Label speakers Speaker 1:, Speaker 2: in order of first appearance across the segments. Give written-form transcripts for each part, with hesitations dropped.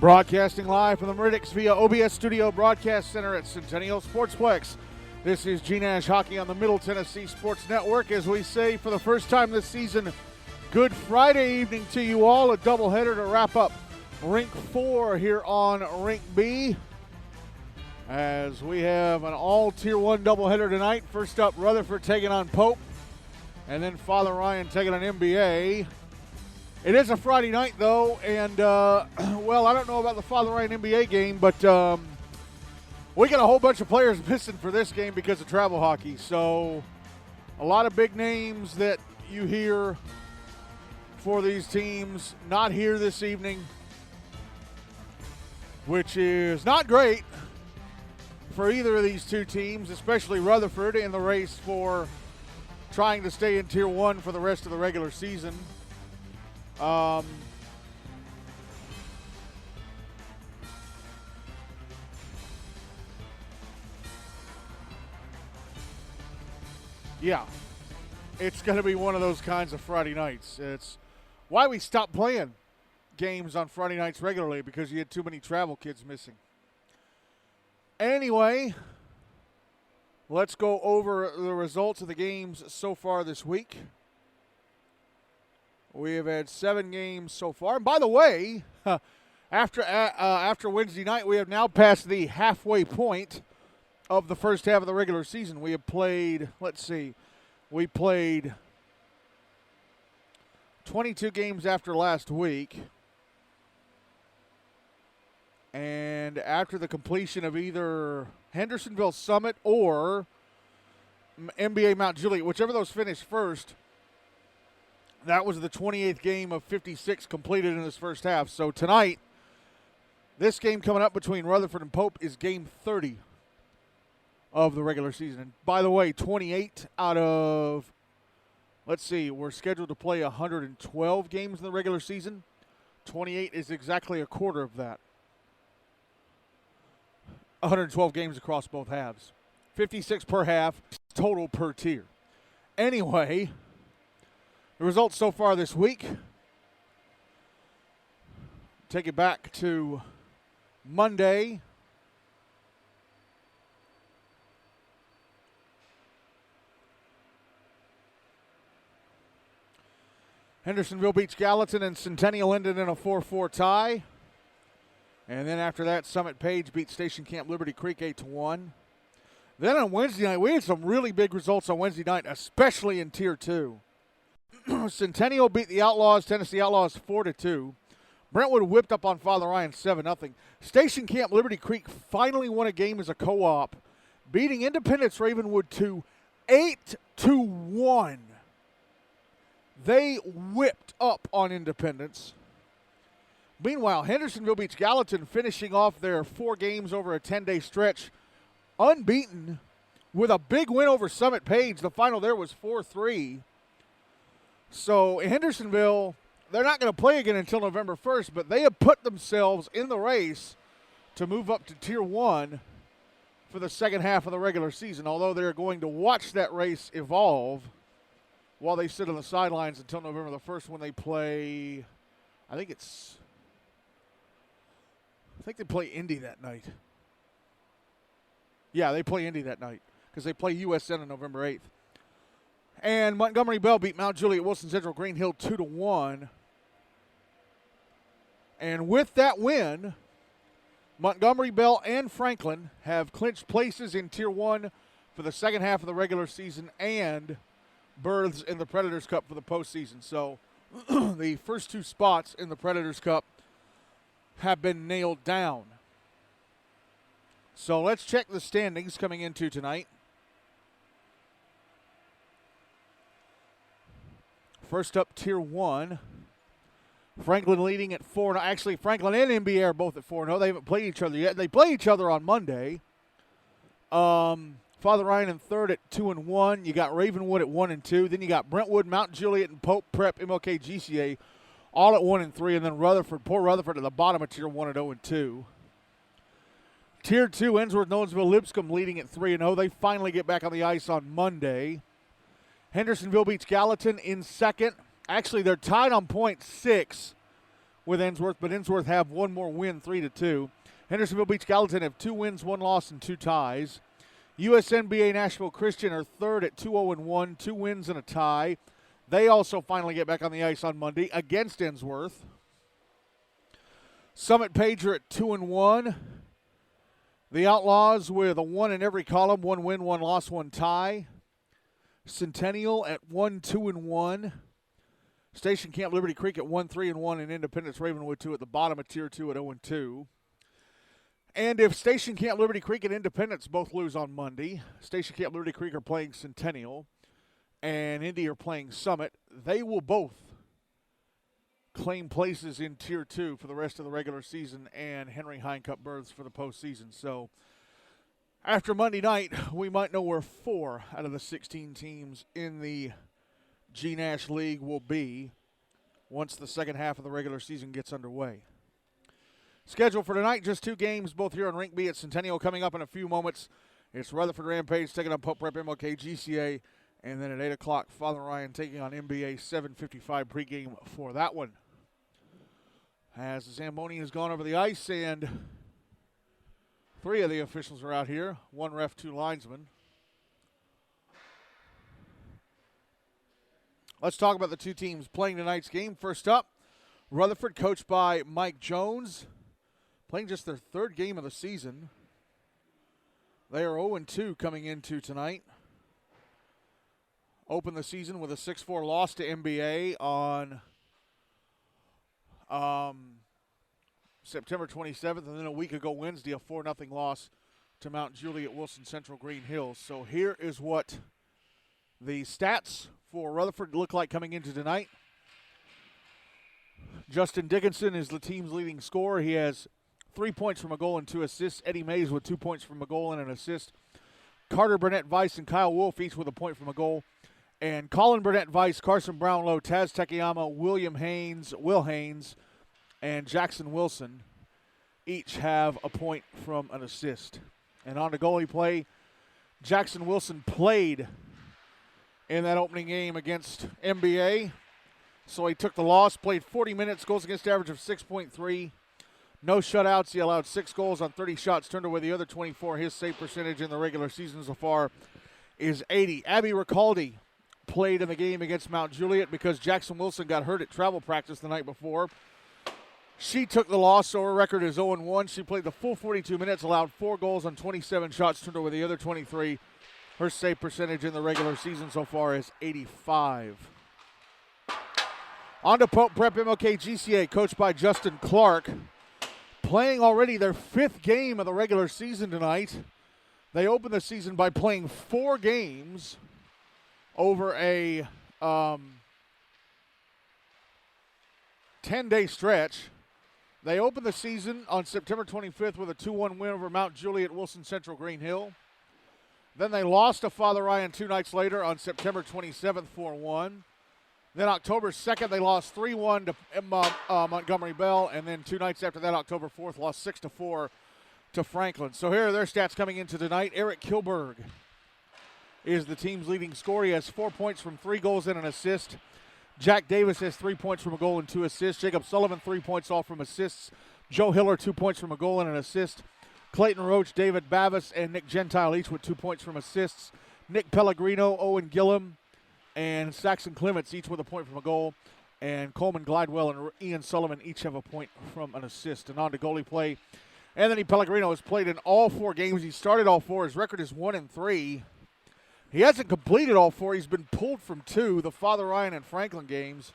Speaker 1: Broadcasting live from the Meridics via OBS Studio Broadcast Center at Centennial Sportsplex. This is GNASH Hockey on the Middle Tennessee Sports Network. As we say for the first time this season, good Friday evening to you all. A doubleheader to wrap up Rink 4 here on Rink B. As we have an all Tier 1 doubleheader tonight. First up, Rutherford taking on Pope. And then Father Ryan taking on NBA. It is a Friday night, though, and, well, I don't know about the Father Ryan NBA game, but we got a whole bunch of players missing for this game because of travel hockey. So a lot of big names that you hear for these teams not here this evening, which is not great for either of these two teams, especially Rutherford in the race for trying to stay in Tier 1 for the rest of the regular season. Yeah, it's going to be one of those kinds of Friday nights. It's why we stopped playing games on Friday nights regularly, because you had too many travel kids missing. Anyway, let's go over the results of the games so far this week. We have had 7 games so far. And by the way, after Wednesday night, we have now passed the halfway point of the first half of the regular season. We have played, we played 22 games after last week. And after the completion of either Hendersonville Summit or NBA Mount Juliet, whichever of those finished first, that was the 28th game of 56 completed in this first half. So tonight, this game coming up between Rutherford and Pope is game 30 of the regular season. And by the way, 28 out of, we're scheduled to play 112 games in the regular season. 28 is exactly a quarter of that. 112 games across both halves. 56 per half, total per tier. Anyway, the results so far this week, take it back to Monday. Hendersonville beats Gallatin and Centennial ended in a 4-4 tie. And then after that, Summit Page beat Station Camp Liberty Creek 8-1. Then on Wednesday night, we had some really big results on Wednesday night, especially in Tier 2. Centennial beat the Outlaws, Tennessee Outlaws 4-2. Brentwood whipped up on Father Ryan 7-0. Station Camp Liberty Creek finally won a game as a co-op, beating Independence Ravenwood 8-1. They whipped up on Independence. Meanwhile, Hendersonville beats Gallatin, finishing off their 4 games over a 10-day stretch unbeaten with a big win over Summit Page. The final there was 4-3. So Hendersonville, they're not going to play again until November 1st, but they have put themselves in the race to move up to Tier 1 for the second half of the regular season, although they're going to watch that race evolve while they sit on the sidelines until November the 1st when they play, I think they play Indy that night. Yeah, they play Indy that night because they play USN on November 8th. And Montgomery Bell beat Mount Juliet Wilson Central Green Hill 2-1. And with that win, Montgomery Bell and Franklin have clinched places in Tier 1 for the second half of the regular season and berths in the Predators Cup for the postseason. So the first 2 spots in the Predators Cup have been nailed down. So let's check the standings coming into tonight. First up, Tier 1. Franklin leading at 4. Actually, Franklin and NBA are both at 4-0. They haven't played each other yet. They play each other on Monday. Father Ryan in third at 2-1. You got Ravenwood at 1-2. Then you got Brentwood, Mount Juliet, and Pope, Prep-MLK-GCA all at 1-3. And then Rutherford, poor Rutherford at the bottom of Tier 1 at 0-2. Tier 2, Ensworth, Nolensville, Lipscomb leading at 3-0. They finally get back on the ice on Monday. Hendersonville beats Gallatin in second. Actually, they're tied on point 6 with Ensworth, but Ensworth have one more win, 3-2. Hendersonville Beach Gallatin have 2 wins, 1 loss, and 2 ties. USNBA Nashville Christian are third at 2-0-1, 2 wins and a tie. They also finally get back on the ice on Monday against Ensworth. Summit Page are at 2-1. The Outlaws with a 1 in every column, 1 win, 1 loss, 1 tie. Centennial at 1-2-1. Station Camp Liberty Creek at 1-3-1, and Independence Ravenwood 2 at the bottom of Tier 2 at 0-2. And if Station Camp Liberty Creek and Independence both lose on Monday, Station Camp Liberty Creek are playing Centennial, and Indy are playing Summit, they will both claim places in Tier 2 for the rest of the regular season and Henry Hine Cup berths for the postseason. So after Monday night, we might know where 4 out of the 16 teams in the GNASH League will be once the second half of the regular season gets underway. Schedule for tonight, just 2 games, both here on Rink B at Centennial. Coming up in a few moments, it's Rutherford Rampage taking on Prep-MLK-GCA, and then at 8 o'clock, Father Ryan taking on NBA 755 pregame for that one. As the Zamboni has gone over the ice, and 3 of the officials are out here, 1 ref, 2 linesmen. Let's talk about the 2 teams playing tonight's game. First up, Rutherford, coached by Mike Jones, playing just their 3rd game of the season. They are 0-2 coming into tonight. Opened the season with a 6-4 loss to NBA on September 27th, and then a week ago Wednesday, a 4-0 loss to Mount Juliet Wilson Central Green Hills. So here is what the stats for Rutherford look like coming into tonight. Justin Dickinson is the team's leading scorer. He has 3 points from a goal and 2 assists. Eddie Mays with 2 points from a goal and an assist. Carter Burnett Weiss and Kyle Wolf each with a point from a goal. And Colin Burnett Weiss, Carson Brownlow, Taz Takayama, William Haynes, Will Haynes, and Jackson Wilson each have a point from an assist. And on to goalie play, Jackson Wilson played in that opening game against NBA. So he took the loss, played 40 minutes, goals against average of 6.3. No shutouts. He allowed 6 goals on 30 shots, turned away the other 24. His save percentage in the regular season so far is 80. Abby Ricaldi played in the game against Mount Juliet because Jackson Wilson got hurt at travel practice the night before. She took the loss, so her record is 0-1. She played the full 42 minutes, allowed 4 goals on 27 shots, turned away the other 23. Her save percentage in the regular season so far is 85. On to Prep-MLK-GCA, coached by Justin Clark. Playing already their 5th game of the regular season tonight. They opened the season by playing 4 games over a 10-day stretch. They opened the season on September 25th with a 2-1 win over Mount Juliet Wilson Central Green Hill. Then they lost to Father Ryan 2 nights later on September 27th, 4-1. Then October 2nd, they lost 3-1 to Montgomery Bell. And then 2 nights after that, October 4th, lost 6-4 to Franklin. So here are their stats coming into tonight. Eric Kilberg is the team's leading scorer. He has 4 points from 3 goals and an assist. Jack Davis has 3 points from a goal and 2 assists. Jacob Sullivan, 3 points all from assists. Joe Hiller, 2 points from a goal and an assist. Clayton Roach, David Bavis, and Nick Gentile each with 2 points from assists. Nick Pellegrino, Owen Gillum, and Saxon Clements each with a point from a goal. And Coleman Glidewell and Ian Sullivan each have a point from an assist. And on to goalie play. Anthony Pellegrino has played in all 4 games. He started all 4. His record is 1-3. He hasn't completed all 4. He's been pulled from 2, the Father Ryan and Franklin games.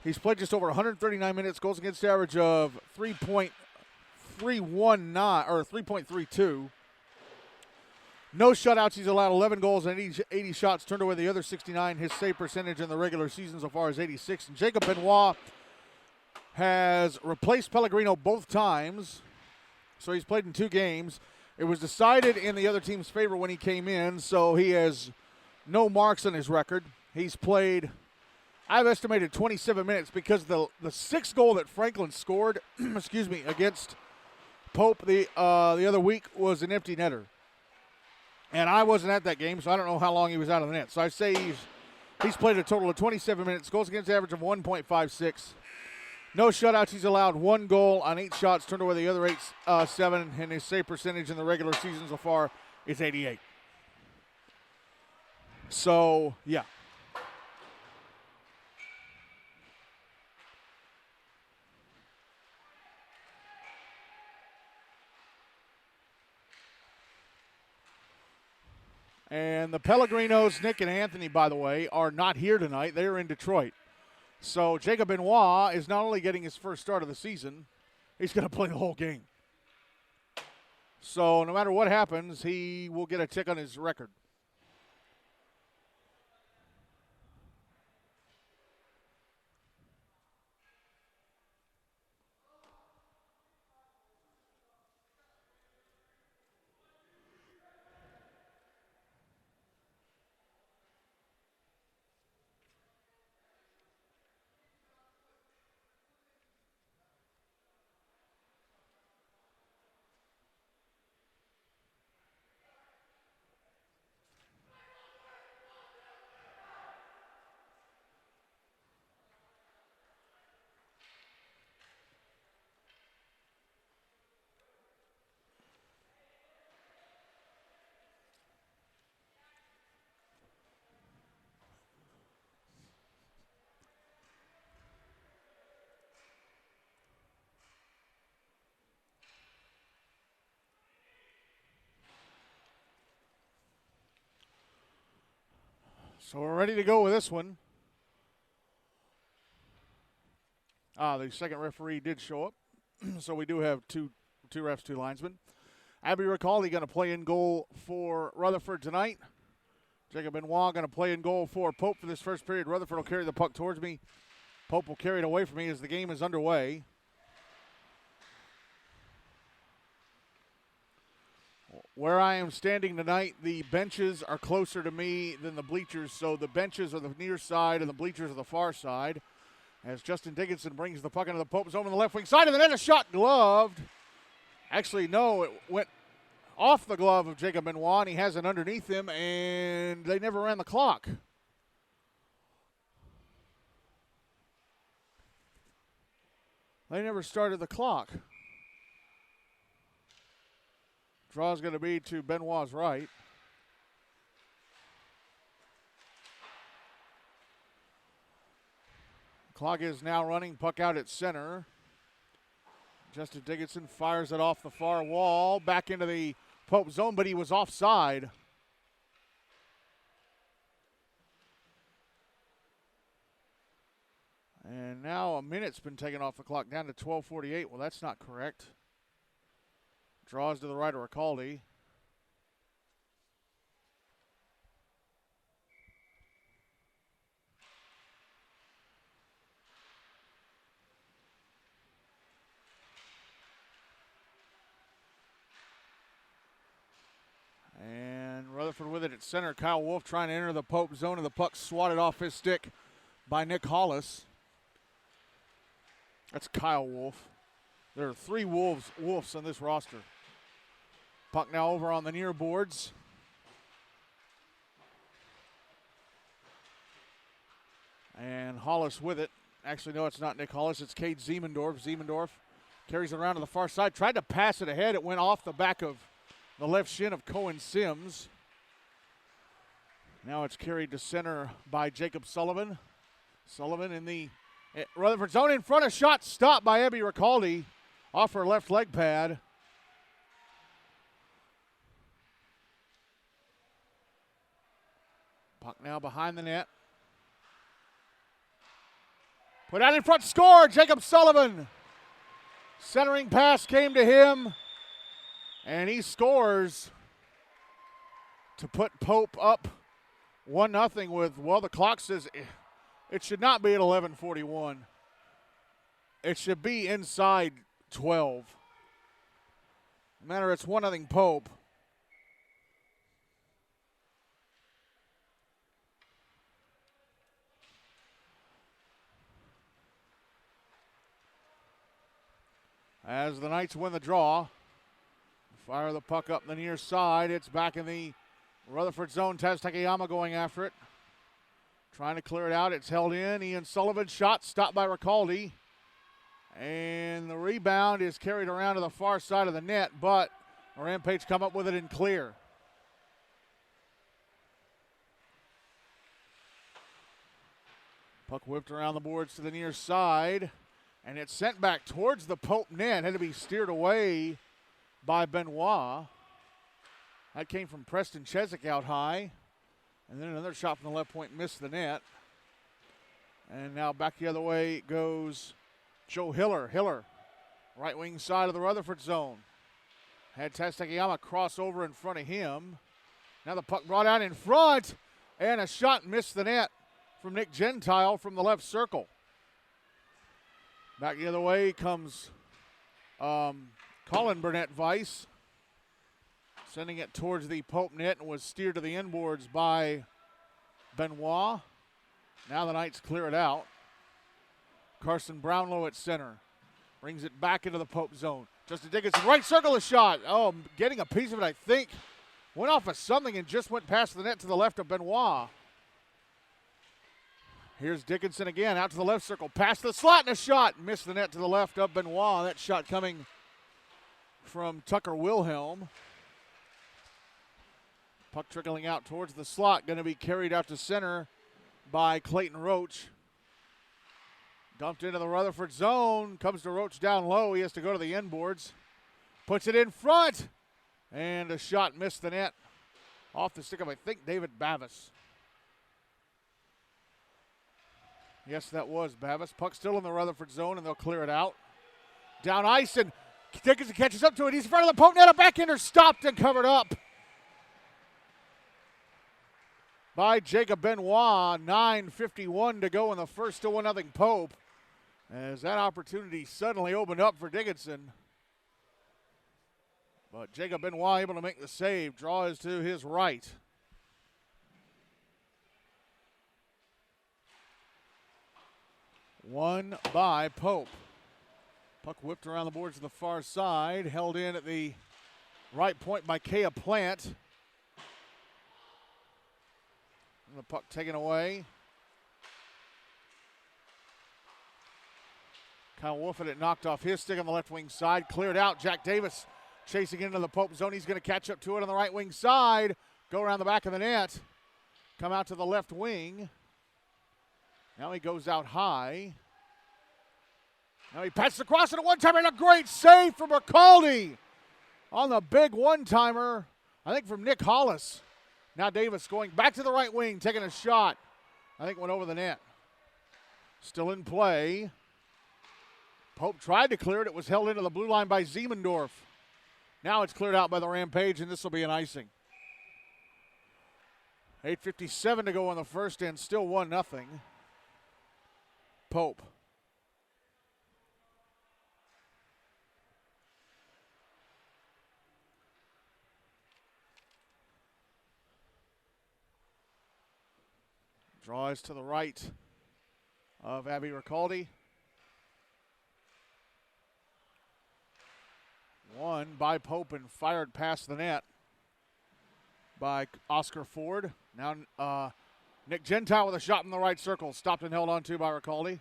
Speaker 1: He's played just over 139 minutes, goals against average of 3.319 or 3.32. No shutouts. He's allowed 11 goals and 80 shots, turned away the other 69. His save percentage in the regular season so far is 86. And Jacob Benoit has replaced Pellegrino both times, so he's played in 2 games. It was decided in the other team's favor when he came in, so he has no marks on his record. He's played, I've estimated 27 minutes because the 6th goal that Franklin scored, against Pope the other week was an empty netter. And I wasn't at that game, so I don't know how long he was out of the net. So I say he's played a total of 27 minutes, goals against average of 1.56. No shutouts. He's allowed 1 goal on 8 shots, turned away the other 7, and his save percentage in the regular season so far is 88. So, yeah. And the Pellegrinos, Nick and Anthony, by the way, are not here tonight. They're in Detroit. So Jacob Benoit is not only getting his first start of the season, he's going to play the whole game. So no matter what happens, he will get a tick on his record. So we're ready to go with this one. The second referee did show up. So we do have two refs, 2 linesmen. Abby Ricaldi going to play in goal for Rutherford tonight. Jacob Benoit going to play in goal for Pope for this first period. Rutherford will carry the puck towards me. Pope will carry it away from me as the game is underway. Where I am standing tonight, the benches are closer to me than the bleachers, so the benches are the near side and the bleachers are the far side. As Justin Dickinson brings the puck into the Pope zone on the left wing side, and then a shot gloved. Actually, no, it went off the glove of Jacob Benoit, and he has it underneath him, and they never ran the clock. They never started the clock. Draw is going to be to Benoit's right. Clock is now running. Puck out at center. Justin Dickinson fires it off the far wall, back into the Pope zone, but he was offside. And now a minute's been taken off the clock, down to 12:48. Well, that's not correct. Draws to the right of Ricaldi. And Rutherford with it at center. Kyle Wolf trying to enter the Pope zone, and the puck swatted off his stick by Nick Hollis. That's Kyle Wolf. There are 3 Wolves on this roster. Puck now over on the near boards. And Hollis with it. Actually, no, it's not Nick Hollis. It's Cade Ziemendorf. Ziemendorf carries it around to the far side. Tried to pass it ahead. It went off the back of the left shin of Cohen Sims. Now it's carried to center by Jacob Sullivan. Sullivan in the Rutherford zone in front. A shot stopped by Abby Ricaldi off her left leg pad. Puck now behind the net. Put out in front, score, Jacob Sullivan. Centering pass came to him, and he scores to put Pope up 1-0 with, well, the clock says it should not be at 11:41. It should be inside 12. No matter, it's 1-0 Pope. As the Knights win the draw, fire the puck up the near side. It's back in the Rutherford zone. Taz Takayama going after it. Trying to clear it out. It's held in. Ian Sullivan's shot stopped by Ricaldi. And the rebound is carried around to the far side of the net, but Rampage come up with it in clear. Puck whipped around the boards to the near side, and it's sent back towards the Pope net. Had to be steered away by Benoit. That came from Preston Chesak out high. And then another shot from the left point missed the net. And now back the other way goes Joe Hiller. Hiller, right wing side of the Rutherford zone. Had Tastakayama cross over in front of him. Now the puck brought out in front, and a shot missed the net from Nick Gentile from the left circle. Back the other way comes Colin Burnett-Weiss, sending it towards the Pope net and was steered to the inboards by Benoit. Now the Knights clear it out. Carson Brownlow at center. Brings it back into the Pope zone. Justin Dickinson, right circle, a shot. Oh, getting a piece of it, I think. Went off of something and just went past the net to the left of Benoit. Here's Dickinson again, out to the left circle. Past the slot and a shot. Missed the net to the left of Benoit. That shot coming from Tucker Wilhelm. Puck trickling out towards the slot. Going to be carried out to center by Clayton Roach. Dumped into the Rutherford zone. Comes to Roach down low. He has to go to the inboards. Puts it in front. And a shot missed the net. Off the stick of, I think, David Bavis. Yes, that was Bavis. Puck still in the Rutherford zone, and they'll clear it out. Down ice, and Dickinson catches up to it. He's in front of the Pope net. A backhander stopped and covered up by Jacob Benoit. 9:51 to go in the first. Still 1-0 Pope. As that opportunity suddenly opened up for Dickinson. But Jacob Benoit able to make the save. Draw is to his right. Won by Pope. Puck whipped around the boards to the far side. Held in at the right point by Kea Plant. And the puck taken away. Kyle Wolf had it knocked off his stick on the left wing side. Cleared out. Jack Davis chasing into the Pope zone. He's going to catch up to it on the right wing side. Go around the back of the net. Come out to the left wing. Now he goes out high. Now he passes across and a one-timer, and a great save from Ricaldi on the big one-timer, I think from Nick Hollis. Now Davis going back to the right wing, taking a shot. I think went over the net. Still in play. Pope tried to clear it. It was held into the blue line by Ziemendorf. Now it's cleared out by the Rampage, and this will be an icing. 8:57 to go in the first, and still 1-0. Pope. Draws to the right of Abby Ricaldi. Won by Pope and fired past the net by Oscar Ford. Now Nick Gentile with a shot in the right circle. Stopped and held on to by Ricaldi.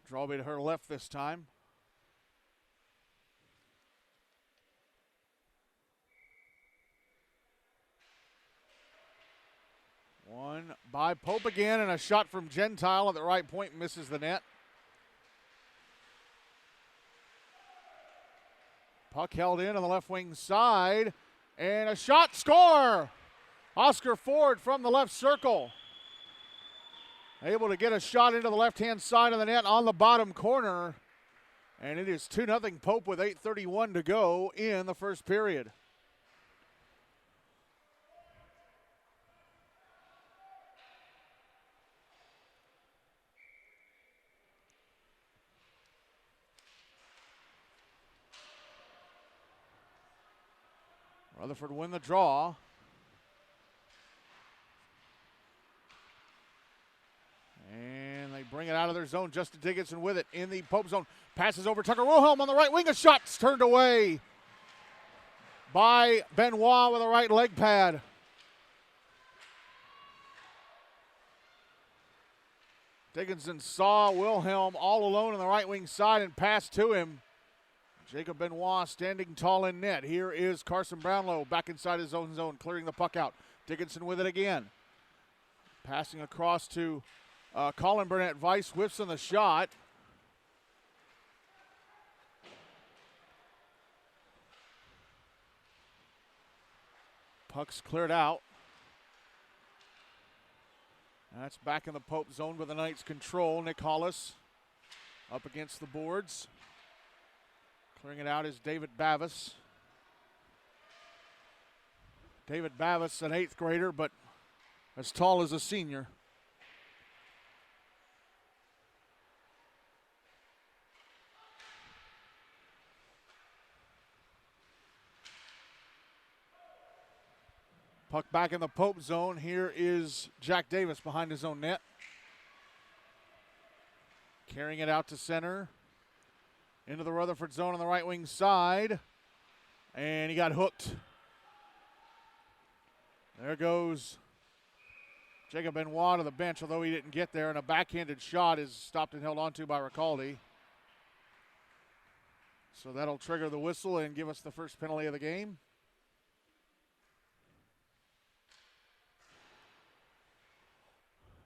Speaker 1: Draw to her left this time. One by Pope again, and a shot from Gentile at the right point misses the net. Puck held in on the left wing side, and a shot, score! Oscar Ford from the left circle. Able to get a shot into the left-hand side of the net on the bottom corner, and it is 2-0 Pope with 8:31 to go in the first period. Rutherford win the draw. And they bring it out of their zone. Justin Dickinson with it in the Pope zone. Passes over Tucker Wilhelm on the right wing. A shot's turned away by Benoit with a right leg pad. Dickinson saw Wilhelm all alone on the right wing side and passed to him. Jacob Benoit standing tall in net. Here is Carson Brownlow back inside his own zone, clearing the puck out. Dickinson with it again. Passing across to Colin Burnett. Weiss whips on the shot. Puck's cleared out. That's back in the Pope zone with the Knights control. Nick Hollis up against the boards. Clearing it out is David Bavis. David Bavis, an 8th grader, but as tall as a senior. Puck back in the Pope zone. Here is Jack Davis behind his own net. Carrying it out to center. Into the Rutherford zone on the right wing side. And he got hooked. There goes Jacob Benoit to the bench, although he didn't get there. And a backhanded shot is stopped and held onto by Ricaldi. So that'll trigger the whistle and give us the first penalty of the game.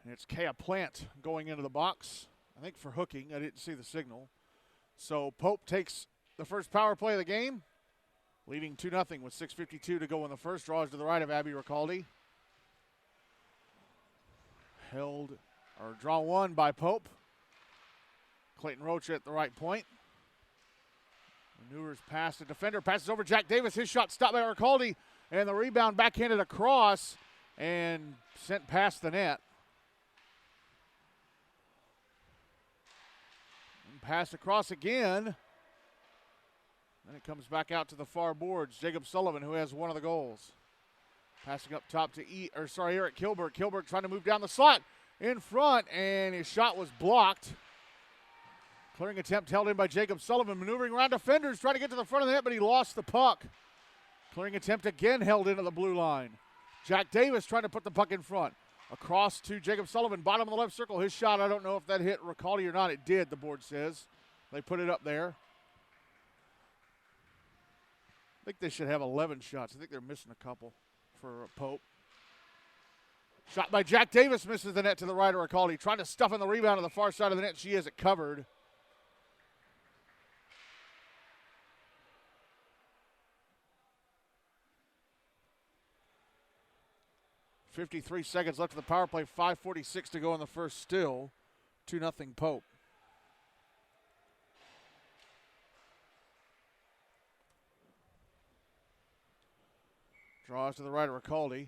Speaker 1: And it's Kea Plant going into the box, I think for hooking. I didn't see the signal. So Pope takes the first power play of the game, leading 2-0 with 6:52 to go in the first. Draws to the right of Abby Ricaldi. Draw one by Pope. Clayton Rocha at the right point. Maneuvers past the defender, passes over Jack Davis. His shot stopped by Ricaldi, and the rebound backhanded across and sent past the net. Pass across again. Then it comes back out to the far boards. Jacob Sullivan, who has one of the goals. Passing up top to Eric Kilberg. Kilberg trying to move down the slot in front, and his shot was blocked. Clearing attempt held in by Jacob Sullivan. Maneuvering around defenders, trying to get to the front of the net, but he lost the puck. Clearing attempt again held into the blue line. Jack Davis trying to put the puck in front. Across to Jacob Sullivan, bottom of the left circle. His shot, I don't know if that hit Ricaldi or not. It did, the board says. They put it up there. I think they should have 11 shots. I think they're missing a couple for Pope. Shot by Jack Davis, misses the net to the right of Ricaldi. Trying to stuff in the rebound on the far side of the net. She has it covered. .53 seconds left of the power play, 5:46 to go in the first still. 2-0 Pope. Draws to the right of Ricaldi.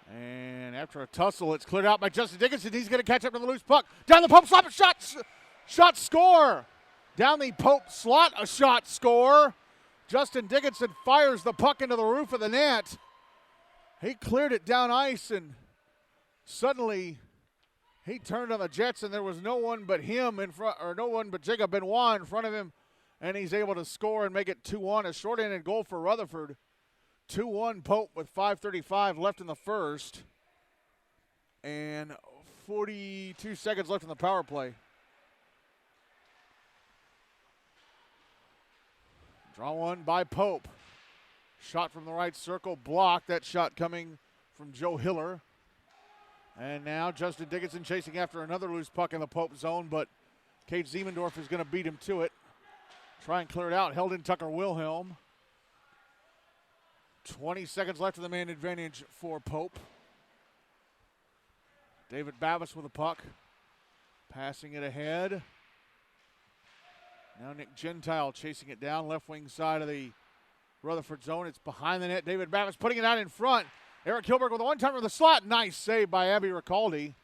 Speaker 1: And after a tussle, it's cleared out by Justin Dickinson. He's going to catch up to the loose puck. Down the Pope slot, shot, score. Down the Pope slot, a shot, score. Justin Dickinson fires the puck into the roof of the net. He cleared it down ice, and suddenly he turned on the Jets, and there was no one but him in front, or no one but Jacob Benoit in front of him, and he's able to score and make it 2-1. A short-handed goal for Rutherford. 2-1 Pope with 5:35 left in the first, and 42 seconds left in the power play. Draw one by Pope. Shot from the right circle, blocked. That shot coming from Joe Hiller. And now Justin Dickinson chasing after another loose puck in the Pope zone, but Cade Ziemendorf is going to beat him to it. Try and clear it out. Held in Tucker Wilhelm. 20 seconds left of the man advantage for Pope. David Bavis with the puck. Passing it ahead. Now Nick Gentile chasing it down, left wing side of the Rutherford zone. It's behind the net. David Bavis putting it out in front. Eric Kilberg with a one-timer in the slot. Nice save by Abby Ricaldi.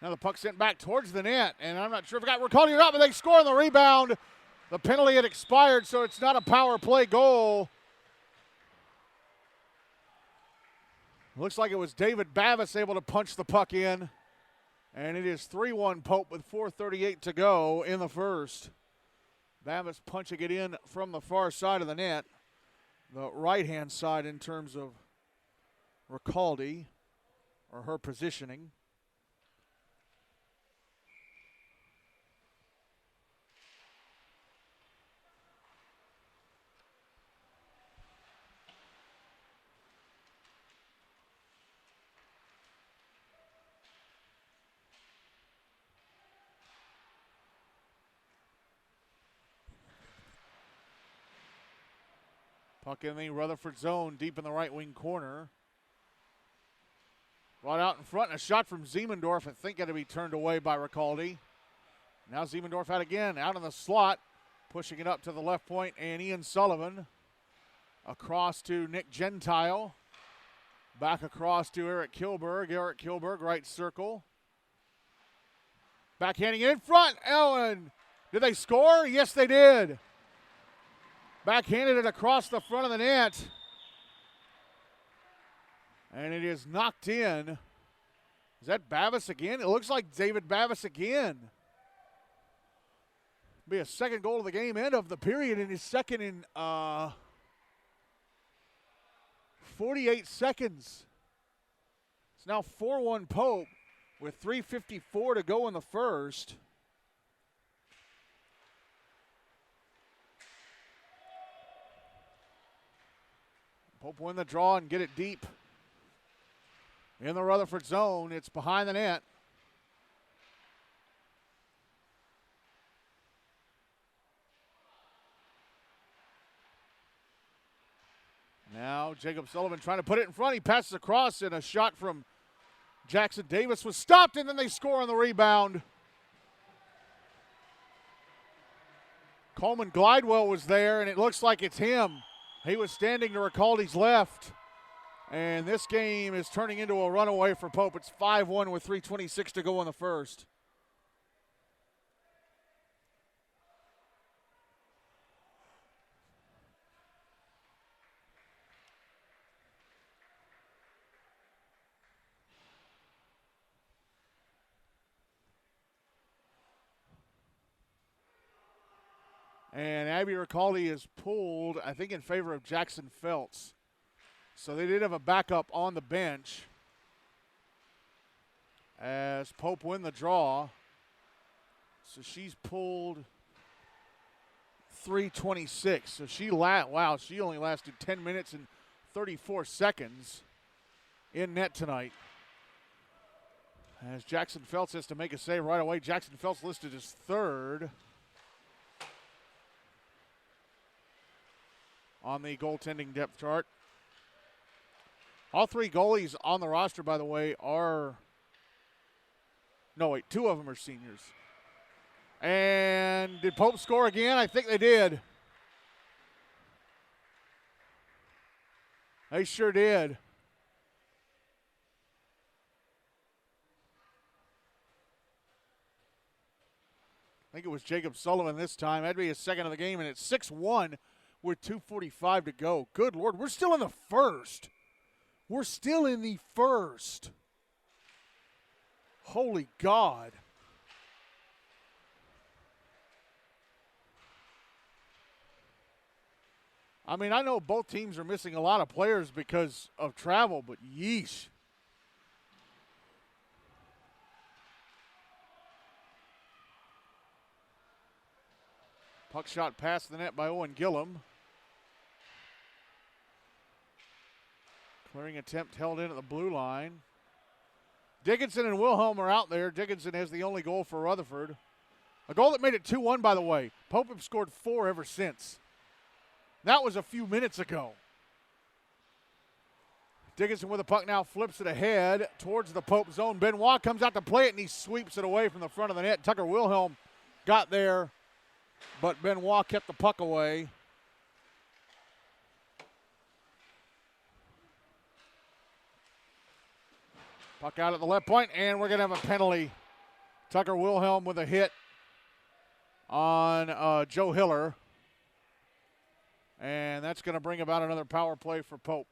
Speaker 1: Now the puck sent back towards the net, and I'm not sure if it got Ricaldi or not, but they score on the rebound. The penalty had expired, so it's not a power play goal. Looks like it was David Bavis able to punch the puck in. And it is 3-1 Pope with 4:38 to go in the first. Bavis punching it in from the far side of the net. The right-hand side in terms of Ricaldi, or her positioning. Puck in the Rutherford zone, deep in the right wing corner. Brought out in front, and a shot from Ziemendorf, I think, had to be turned away by Ricaldi. Now Ziemendorf out again, out in the slot, pushing it up to the left point, and Ian Sullivan across to Nick Gentile. Back across to Eric Kilberg. Eric Kilberg, right circle. Backhanding it in front. Ellen, did they score? Yes, they did. Backhanded it across the front of the net. And it is knocked in. Is that Bavis again? It looks like David Bavis again. Be a second goal of the game, end of the period, and his second in 48 seconds. It's now 4-1 Pope with 3:54 to go in the first. Pope win the draw and get it deep. In the Rutherford zone, it's behind the net. Now Jacob Sullivan trying to put it in front. He passes across, and a shot from Jackson Davis was stopped, and then they score on the rebound. Coleman Glidewell was there, and it looks like it's him. He was standing to Ricaldi's left. And this game is turning into a runaway for Pope. It's 5-1 with 3:26 to go in the first. And Abby Ricaldi is pulled, I think, in favor of Jackson Feltz. So they did have a backup on the bench as Pope win the draw. So she's pulled 3:26. So she only lasted 10 minutes and 34 seconds in net tonight. As Jackson Feltz has to make a save right away. Jackson Feltz listed as third on the goaltending depth chart. All three goalies on the roster, by the way, two of them are seniors. And did Pope score again? I think they did. They sure did. I think it was Jacob Sullivan this time. That'd be his second of the game, and it's 6-1 with 2:45 to go. Good Lord, we're still in the first. We're still in the first. Holy God. I mean, I know both teams are missing a lot of players because of travel, but yeesh. Puck shot past the net by Owen Gillum. Clearing attempt held in at the blue line. Dickinson and Wilhelm are out there. Dickinson has the only goal for Rutherford. A goal that made it 2-1, by the way. Pope have scored 4 ever since. That was a few minutes ago. Dickinson with the puck now flips it ahead towards the Pope zone. Benoit comes out to play it, and he sweeps it away from the front of the net. Tucker Wilhelm got there, but Benoit kept the puck away. Puck out at the left point, and we're going to have a penalty. Tucker Wilhelm with a hit on Joe Hiller. And that's going to bring about another power play for Pope.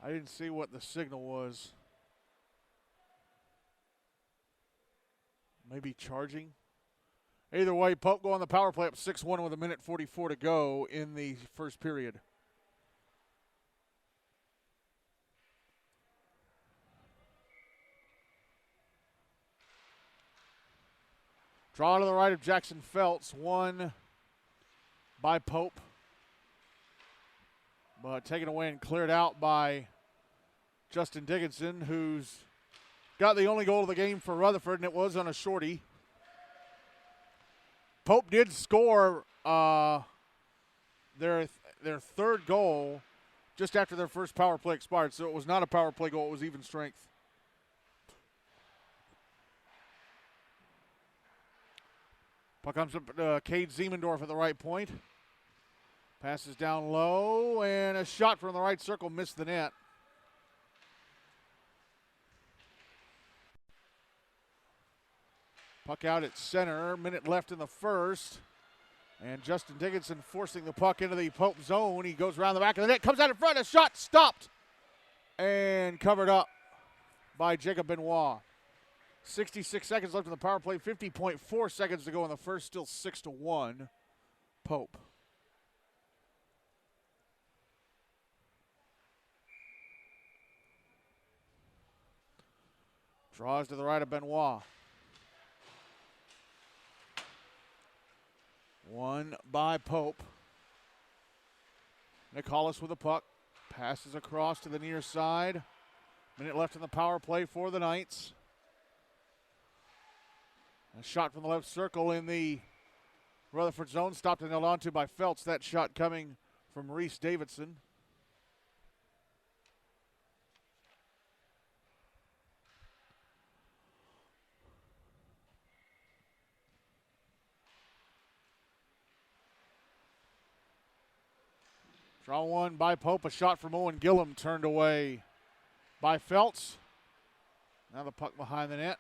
Speaker 1: I didn't see what the signal was. Maybe charging. Either way, Pope go on the power play up 6-1 with 1:44 to go in the first period. Draw to the right of Jackson Feltz, one by Pope. But taken away and cleared out by Justin Dickinson, who's got the only goal of the game for Rutherford, and it was on a shorty. Pope did score their third goal just after their first power play expired, so it was not a power play goal, it was even strength. Puck comes up to Cade Ziemendorf at the right point. Passes down low, and a shot from the right circle missed the net. Puck out at center, minute left in the first. And Justin Dickinson forcing the puck into the Pope zone. He goes around the back of the net, comes out in front, a shot stopped and covered up by Jacob Benoit. 66 seconds left in the power play, 50.4 seconds to go in the first, still 6-1, Pope. Draws to the right of Benoit. One by Pope. Nick Hollis with the puck. Passes across to the near side. Minute left in the power play for the Knights. A shot from the left circle in the Rutherford zone. Stopped and held onto by Feltz. That shot coming from Reese Davidson. Draw one by Pope. A shot from Owen Gillum turned away by Feltz. Now the puck behind the net.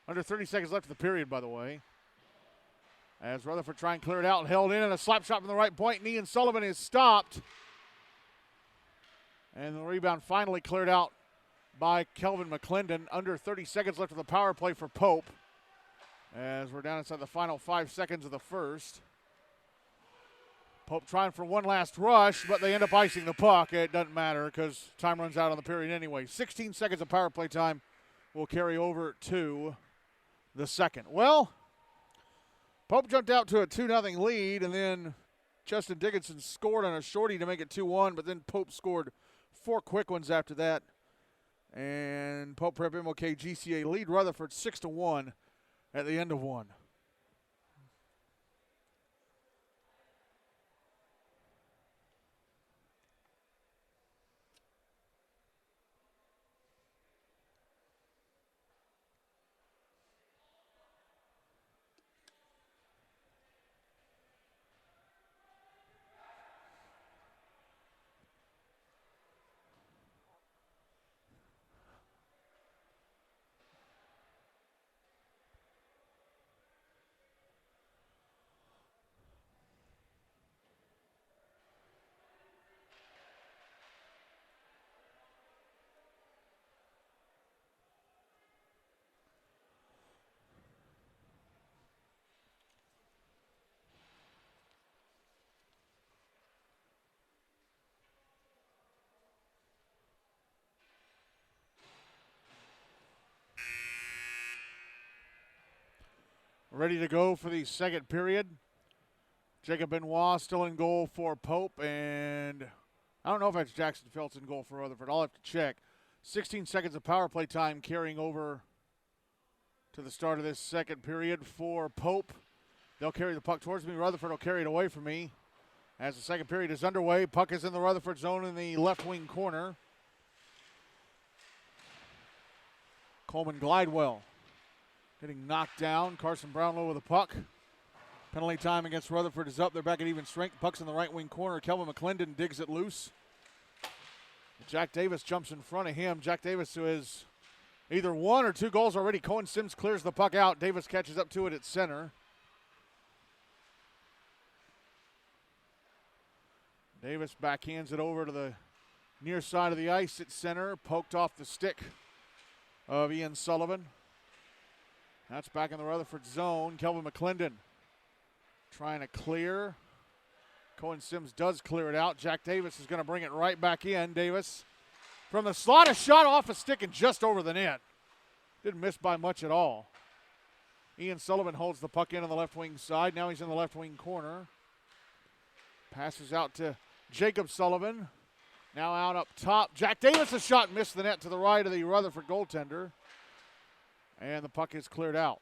Speaker 1: Under 30 seconds left of the period, by the way. As Rutherford try and clear it out and held in, and a slap shot from the right point. Ian Sullivan is stopped. And the rebound finally cleared out by Kelvin McClendon. Under 30 seconds left of the power play for Pope. As we're down inside the final 5 seconds of the first. Pope trying for one last rush, but they end up icing the puck. It doesn't matter because time runs out on the period anyway. 16 seconds of power play time will carry over to the second. Well, Pope jumped out to a 2-0 lead, and then Justin Dickinson scored on a shorty to make it 2-1, but then Pope scored 4 quick ones after that. And Pope Prep-MLK-GCA lead Rutherford 6-1 at the end of one. Ready to go for the second period. Jacob Benoit still in goal for Pope, and I don't know if that's Jackson Feltz in goal for Rutherford. I'll have to check. 16 seconds of power play time carrying over to the start of this second period for Pope. They'll carry the puck towards me. Rutherford will carry it away from me. As the second period is underway, puck is in the Rutherford zone in the left wing corner. Coleman Glidewell getting knocked down. Carson Brownlow with the puck. Penalty time against Rutherford is up. They're back at even strength. Puck's in the right wing corner. Kelvin McClendon digs it loose. Jack Davis jumps in front of him. Jack Davis, who has either 1 or 2 goals already. Cohen Sims clears the puck out. Davis catches up to it at center. Davis backhands it over to the near side of the ice at center, poked off the stick of Ian Sullivan. That's back in the Rutherford zone. Kelvin McClendon trying to clear. Cohen Sims does clear it out. Jack Davis is going to bring it right back in. Davis from the slot, a shot off a stick and just over the net. Didn't miss by much at all. Ian Sullivan holds the puck in on the left wing side. Now he's in the left wing corner. Passes out to Jacob Sullivan. Now out up top. Jack Davis, a shot, missed the net to the right of the Rutherford goaltender. And the puck is cleared out.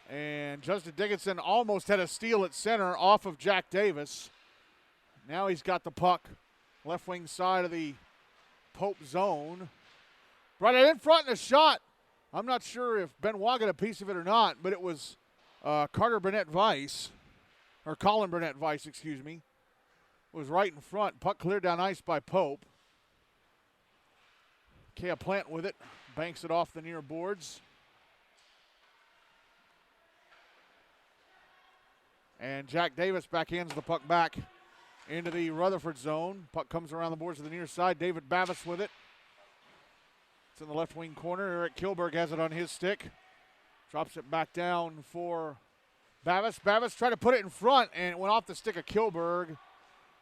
Speaker 1: And Justin Dickinson almost had a steal at center off of Jack Davis. Now he's got the puck left wing side of the Pope zone. Brought it in front and a shot. I'm not sure if Benoit got a piece of it or not, but it was Colin Burnett Weiss, excuse me, was right in front. Puck cleared down ice by Pope. Kea Plant with it, banks it off the near boards. And Jack Davis backhands the puck back into the Rutherford zone. Puck comes around the boards to the near side. David Bavis with it. It's in the left wing corner. Eric Kilberg has it on his stick. Drops it back down for Bavis. Bavis tried to put it in front, and it went off the stick of Kilberg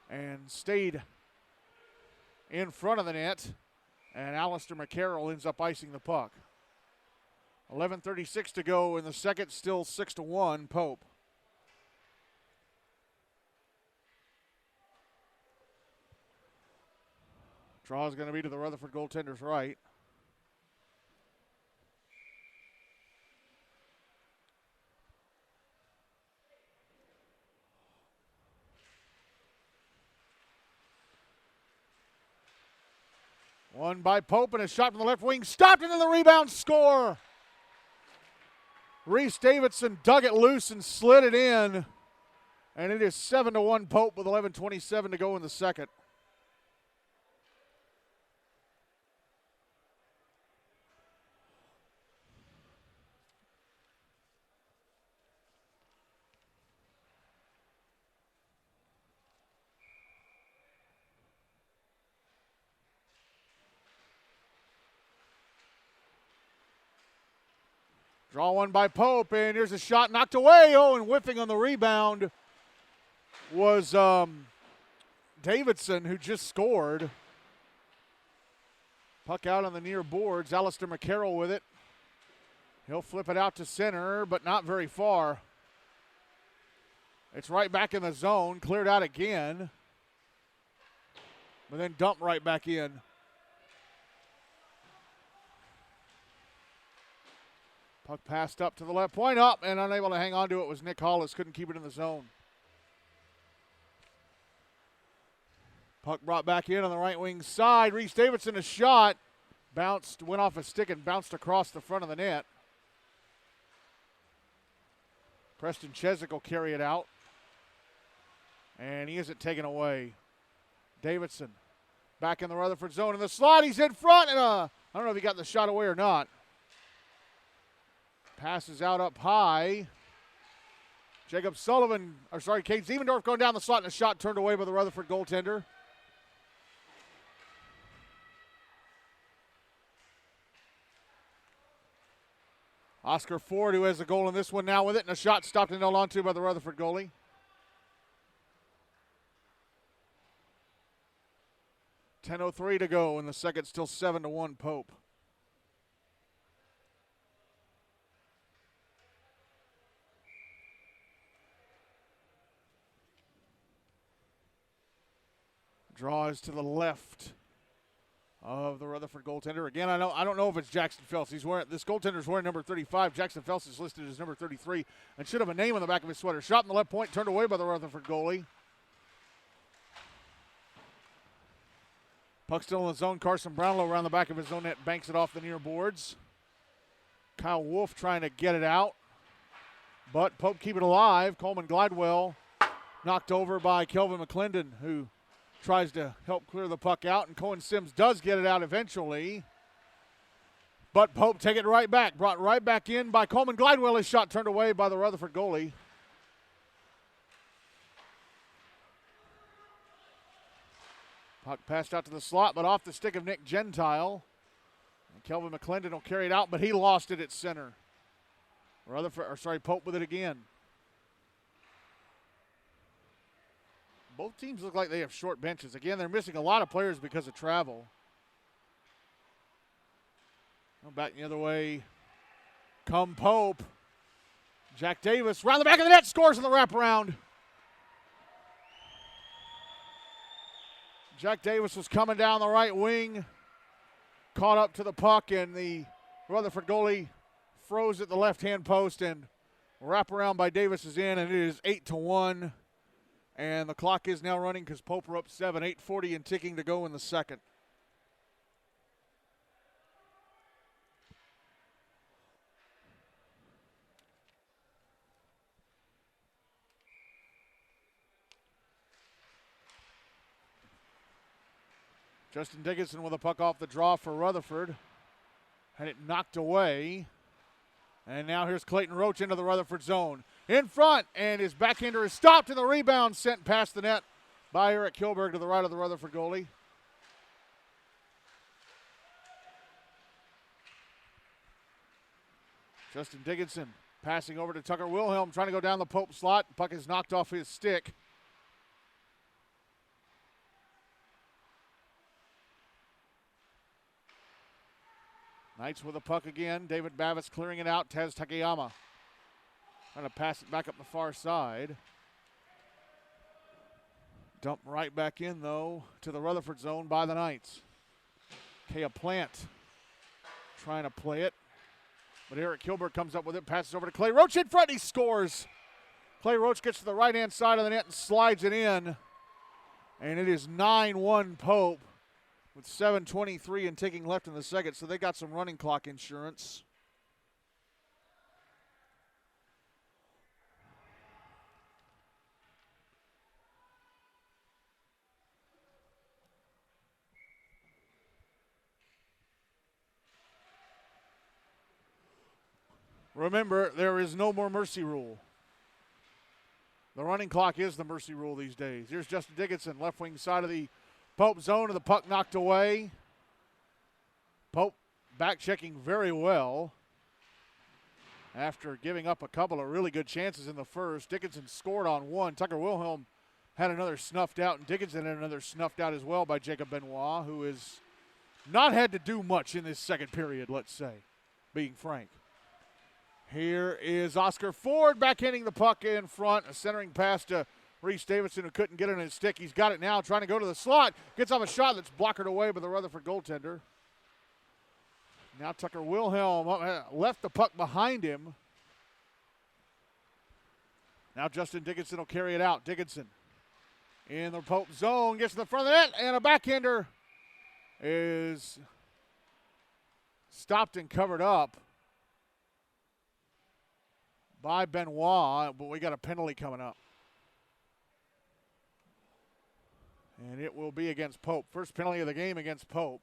Speaker 1: and stayed in front of the net. And Alistair McCarroll ends up icing the puck. 11:36 to go in the second, still 6-1 Pope. Draw is going to be to the Rutherford goaltender's right. One by Pope and a shot from the left wing. Stopped and then the rebound score. Reese Davidson dug it loose and slid it in. And it is 7-1 Pope with 11:27 to go in the second. Draw one by Pope, and here's a shot knocked away. Oh, and whiffing on the rebound was Davidson, who just scored. Puck out on the near boards. Alistair McCarroll with it. He'll flip it out to center, but not very far. It's right back in the zone, cleared out again, but then dumped right back in. Puck passed up to the left point, up and unable to hang on to it was Nick Hollis. Couldn't keep it in the zone. Puck brought back in on the right wing side. Reese Davidson, a shot. Bounced, went off a stick and bounced across the front of the net. Preston Chesak will carry it out. And he isn't taken away. Davidson back in the Rutherford zone in the slot. He's in front, and I don't know if he got the shot away or not. Passes out up high. Cade Zievendorf going down the slot, and a shot turned away by the Rutherford goaltender. Oscar Ford, who has a goal in this one now with it, and a shot stopped and held onto by the Rutherford goalie. .10:03 to go in the second, still 7-1 Pope. Draw is to the left of the Rutherford goaltender. Again, I don't know if it's Jackson Phelps. This goaltender's wearing number 35. Jackson Phelps is listed as number 33 and should have a name on the back of his sweater. Shot in the left point, turned away by the Rutherford goalie. Puck still in the zone. Carson Brownlow around the back of his own net, banks it off the near boards. Kyle Wolf trying to get it out, but Pope keep it alive. Coleman Glidewell knocked over by Kelvin McClendon, who tries to help clear the puck out, and Cohen Sims does get it out eventually. But Pope take it right back. Brought right back in by Coleman Glidewell. His shot turned away by the Rutherford goalie. Puck passed out to the slot, but off the stick of Nick Gentile. And Kelvin McClendon will carry it out, but he lost it at center. Pope with it again. Both teams look like they have short benches. Again, they're missing a lot of players because of travel. Back the other way. Come Pope. Jack Davis round the back of the net, scores in the wraparound. Jack Davis was coming down the right wing. Caught up to the puck, and the Rutherford goalie froze at the left-hand post, and wraparound by Davis is in, and it is 8-1. And the clock is now running because Pope are up 7, 8:40 and ticking to go in the second. Justin Dickinson with a puck off the draw for Rutherford. Had it knocked away. And now here's Clayton Roach into the Rutherford zone. In front, and his backhander is stopped, and the rebound sent past the net by Eric Kilberg to the right of the Rutherford goalie. Justin Dickinson passing over to Tucker Wilhelm, trying to go down the Pope slot. Puck is knocked off his stick. Knights with the puck again. David Bavis clearing it out. Tez Takayama trying to pass it back up the far side. Dump right back in, though, to the Rutherford zone by the Knights. Kea Plant trying to play it. But Eric Kilberg comes up with it, passes over to Clay Roach in front, he scores. Clay Roach gets to the right-hand side of the net and slides it in. And it is 9-1 Pope with 7:23 and ticking left in the second, so they got some running clock insurance. Remember, there is no more mercy rule. The running clock is the mercy rule these days. Here's Justin Dickinson, left wing side of the Pope zone, and the puck knocked away. Pope back checking very well after giving up a couple of really good chances in the first. Dickinson scored on one. Tucker Wilhelm had another snuffed out, and Dickinson had another snuffed out as well by Jacob Benoit, who has not had to do much in this second period, let's say, being frank. Here is Oscar Ford backhanding the puck in front, a centering pass to Reese Davidson, who couldn't get it in his stick. He's got it now, trying to go to the slot. Gets off a shot that's blockered away by the Rutherford goaltender. Now Tucker Wilhelm left the puck behind him. Now Justin Dickinson will carry it out. Dickinson in the Pope zone, gets to the front of the net, and a backhander is stopped and covered up by Benoit, but we got a penalty coming up. And it will be against Pope. First penalty of the game against Pope.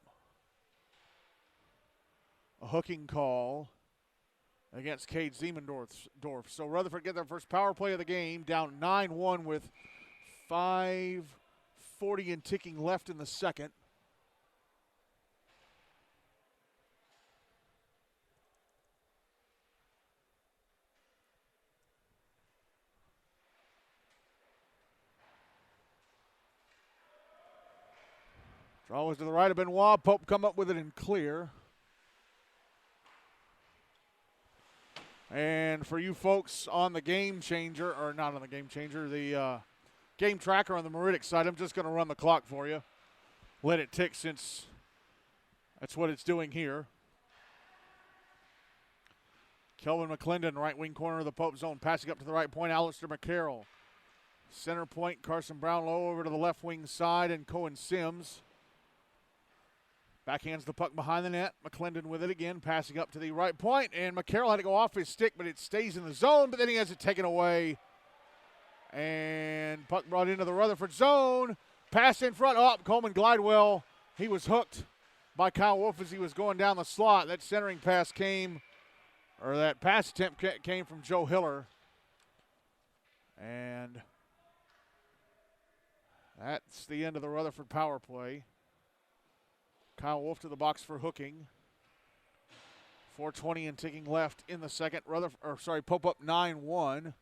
Speaker 1: A hooking call against Cade Siemendorf. So Rutherford get their first power play of the game, down 9-1 with 5:40 and ticking left in the second. Draw was to the right of Benoit. Pope come up with it in clear. And for you folks on the game changer, or not on the game changer, the game tracker on the Meridic side, I'm just going to run the clock for you. Let it tick since that's what it's doing here. Kelvin McClendon, right wing corner of the Pope zone, passing up to the right point, Alistair McCarroll. Center point, Carson Brownlow over to the left wing side, and Cohen Sims. Backhands the puck behind the net. McClendon with it again, passing up to the right point, and McCarroll had to go off his stick, but it stays in the zone, but then he has it taken away. And puck brought into the Rutherford zone Pass in front, up. Coleman Glidewell, he was hooked by Kyle Wolf as he was going down the slot. That centering pass that pass attempt came from Joe Hiller. And that's the end of the Rutherford power play. Kyle Wolf to the box for hooking. 4:20 and ticking left in the second. Pope up 9-1.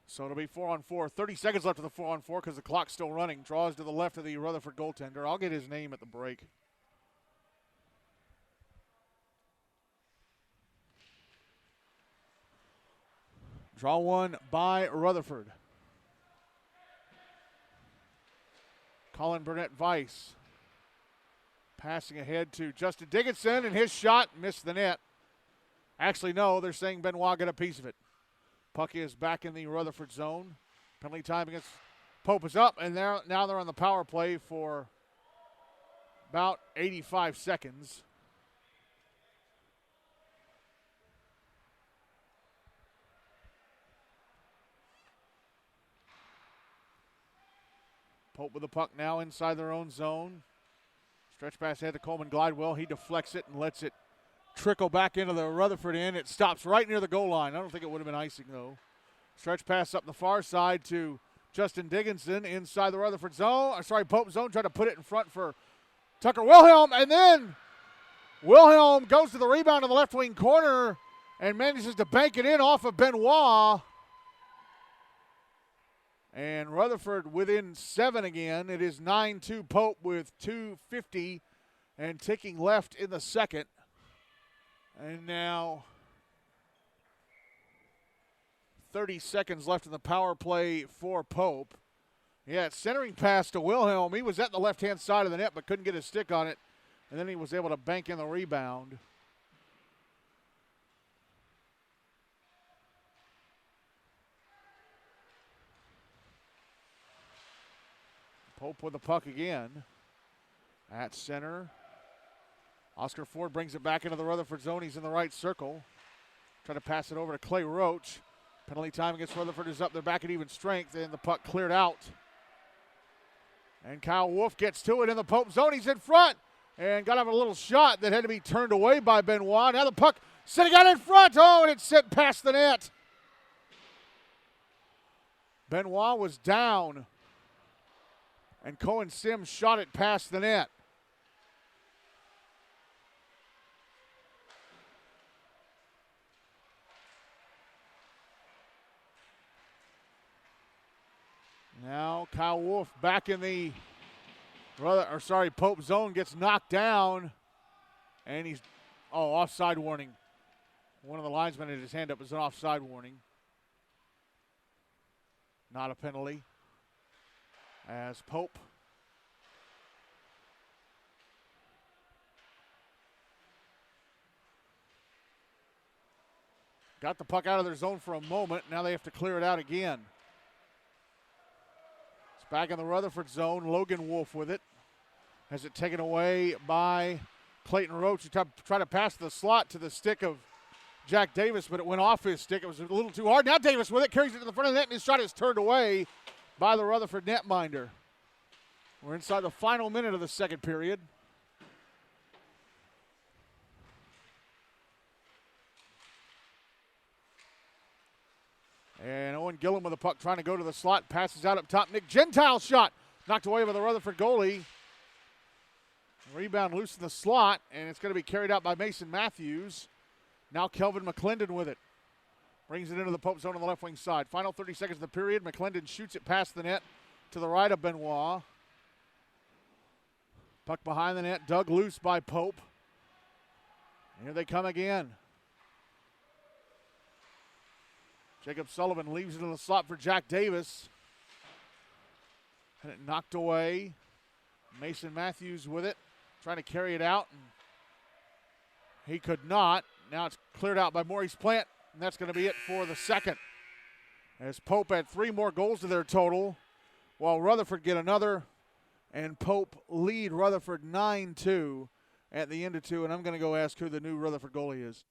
Speaker 1: So it'll be 4-on-4. 30 seconds left of the 4-on-4 because the clock's still running. Draws to the left of the Rutherford goaltender. I'll get his name at the break. Draw one by Rutherford. Colin Burnett-Weiss passing ahead to Justin Dickinson, and his shot missed the net. Actually, no, they're saying Benoit got a piece of it. Puck is back in the Rutherford zone. Penalty time against Pope is up, and now they're on the power play for about 85 seconds. Pope with the puck now inside their own zone. Stretch pass ahead to Coleman Glidewell. He deflects it and lets it trickle back into the Rutherford end. It stops right near the goal line. I don't think it would have been icing, though. Stretch pass up the far side to Justin Dickinson inside the Rutherford zone. Pope zone. Tried to put it in front for Tucker Wilhelm. And then Wilhelm goes to the rebound in the left wing corner and manages to bank it in off of Benoit. And Rutherford within 7 again. It is 9-2 Pope with 2:50 and ticking left in the second. And now 30 seconds left in the power play for Pope. Yeah, centering pass to Wilhelm. He was at the left-hand side of the net but couldn't get his stick on it. And then he was able to bank in the rebound. Pope with the puck again at center. Oscar Ford brings it back into the Rutherford zone. He's in the right circle. Trying to pass it over to Clay Roach. Penalty time against Rutherford is up. They're back at even strength, and the puck cleared out. And Kyle Wolf gets to it in the Pope zone. He's in front and got up a little shot that had to be turned away by Benoit. Now the puck sitting out in front. Oh, and it's sent past the net. Benoit was down, and Cohen Sims shot it past the net. Now Kyle Wolf back in the Pope zone, gets knocked down, and he's offside warning. One of the linesmen had his hand up as an offside warning. Not a penalty. As Pope got the puck out of their zone for a moment. Now they have to clear it out again. It's back in the Rutherford zone. Logan Wolf with it. Has it taken away by Clayton Roach. He tried to pass the slot to the stick of Jack Davis, but it went off his stick. It was a little too hard. Now Davis with it, carries it to the front of the net, and his shot is turned away by the Rutherford netminder. We're inside the final minute of the second period. And Owen Gillum with the puck trying to go to the slot. Passes out up top. Nick Gentile's shot knocked away by the Rutherford goalie. Rebound loose in the slot, and it's going to be carried out by Mason Matthews. Now Kelvin McClendon with it. Brings it into the Pope zone on the left wing side. Final 30 seconds of the period. McClendon shoots it past the net to the right of Benoit. Puck behind the net, dug loose by Pope. Here they come again. Jacob Sullivan leaves it in the slot for Jack Davis. And it knocked away. Mason Matthews with it, trying to carry it out. And he could not. Now it's cleared out by Maurice Plant, and that's going to be it for the second. As Pope had 3 more goals to their total, while Rutherford get another, and Pope lead Rutherford 9-2 at the end of 2. And I'm going to go ask who the new Rutherford goalie is.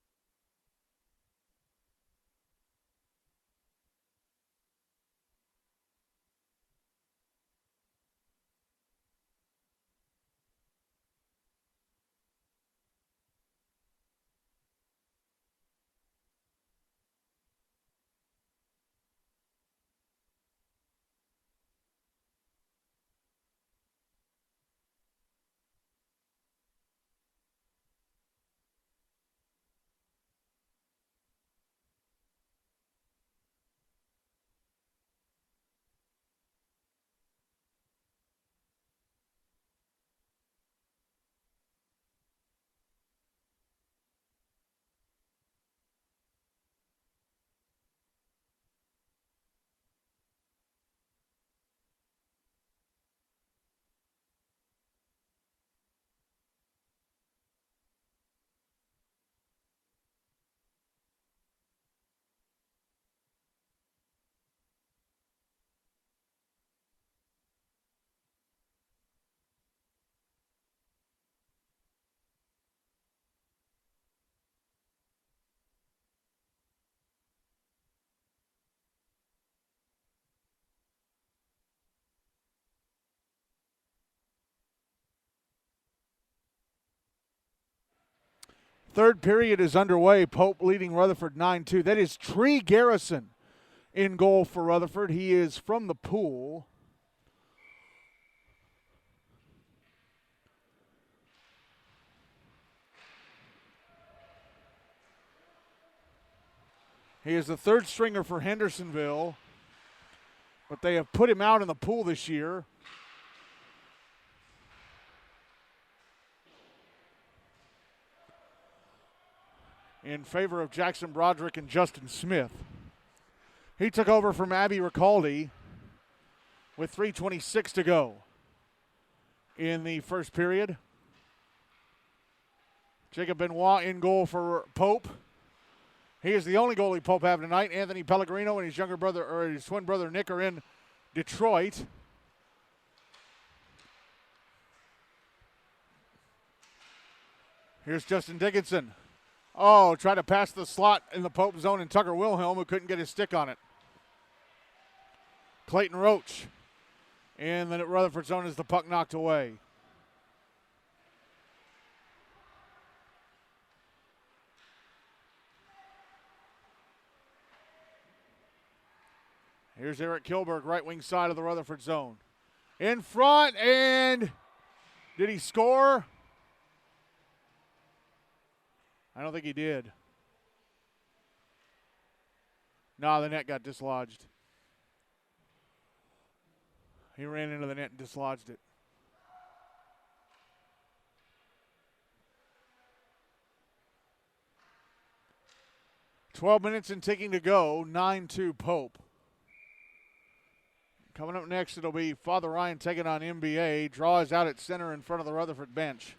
Speaker 1: Third period is underway. Pope leading Rutherford 9-2. That is Tree Garrison in goal for Rutherford. He is from the pool. He is the third stringer for Hendersonville, but they have put him out in the pool this year. In favor of Jackson Broderick and Justin Smith. He took over from Abby Ricaldi with 3:26 to go in the first period. Jacob Benoit in goal for Pope. He is the only goalie Pope have tonight. Anthony Pellegrino and his younger brother, or his twin brother Nick, are in Detroit. Here's Justin Dickinson. Oh, tried to pass the slot in the Pope zone, and Tucker Wilhelm, who couldn't get his stick on it. Clayton Roach in the Rutherford zone as the puck knocked away. Here's Eric Kilberg, right wing side of the Rutherford zone. In front, and did he score? I don't think he did. No, the net got dislodged. He ran into the net and dislodged it. "12 minutes and ticking to go, 9-2 Pope. Coming up next, it'll be Father Ryan taking on NBA. Draw is out at center in front of the Rutherford bench.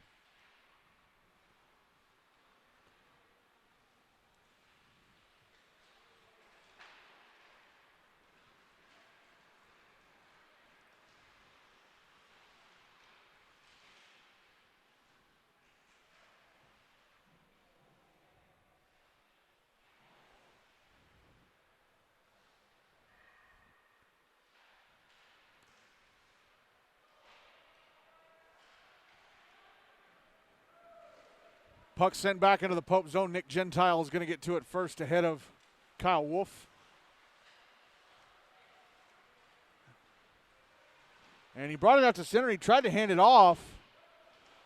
Speaker 1: Puck sent back into the Pope zone. Nick Gentile is going to get to it first ahead of Kyle Wolf. And he brought it out to center. He tried to hand it off.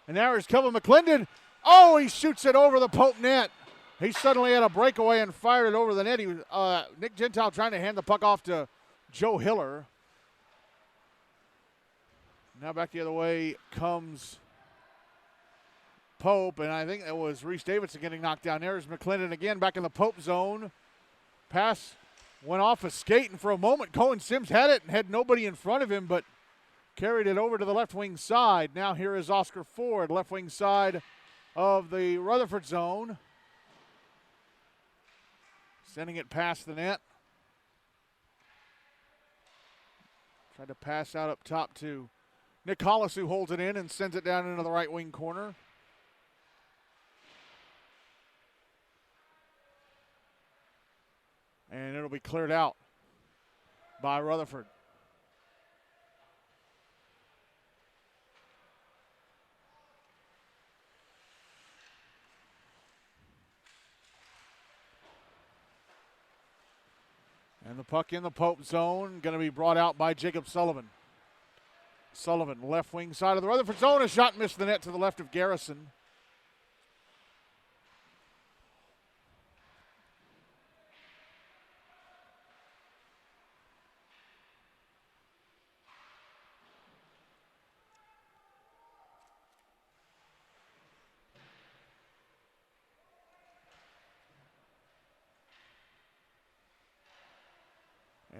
Speaker 1: And now here's Kevin McClendon. Oh, he shoots it over the Pope net. He suddenly had a breakaway and fired it over the net. He was Nick Gentile trying to hand the puck off to Joe Hiller. Now back the other way comes Pope, and I think it was Reese Davidson getting knocked down. There's McClendon again back in the Pope zone. Pass went off a skate, and for a moment Cohen Sims had it and had nobody in front of him, but carried it over to the left wing side. Now here is Oscar Ford, left wing side of the Rutherford zone. Sending it past the net. Tried to pass out up top to Nick Hollis, who holds it in and sends it down into the right wing corner. And it'll be cleared out by Rutherford. And the puck in the Pope zone, going to be brought out by Jacob Sullivan. Sullivan, left wing side of the Rutherford zone. A shot missed the net to the left of Garrison.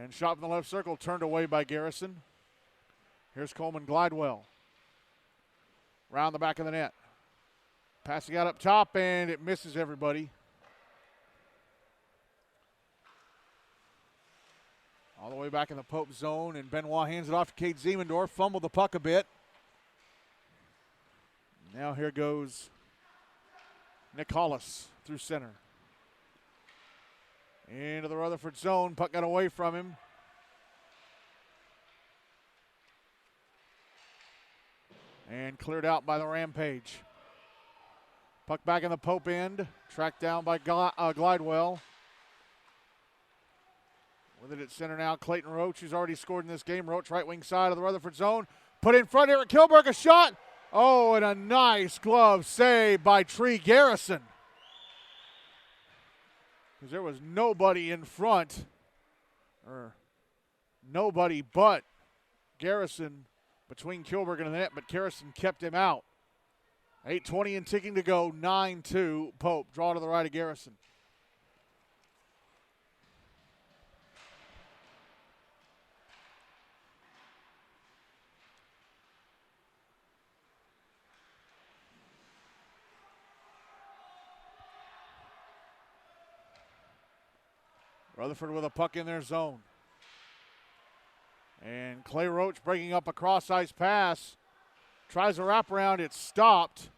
Speaker 1: And shot from the left circle, turned away by Garrison. Here's Coleman Glidewell. Round the back of the net. Passing out up top, and it misses everybody. All the way back in the Pope zone, and Benoit hands it off to Cade Ziemendorf. Fumbled the puck a bit. Now here goes Nick Hollis through center. Into the Rutherford zone. Puck got away from him. And cleared out by the Rampage. Puck back in the Pope end. Tracked down by Glidewell. With it at center now, Clayton Roach, who's already scored in this game. Roach, right wing side of the Rutherford zone. Put in front, Eric Kilberg, a shot. Oh, and a nice glove save by Tree Garrison. Because there was nobody in front, or nobody but Garrison between Kilberg and the net, but Garrison kept him out. 8:20 and ticking to go, 9-2 Pope. Draw to the right of Garrison. Rutherford with a puck in their zone. And Clay Roach breaking up a cross-ice pass. Tries a wraparound. It's stopped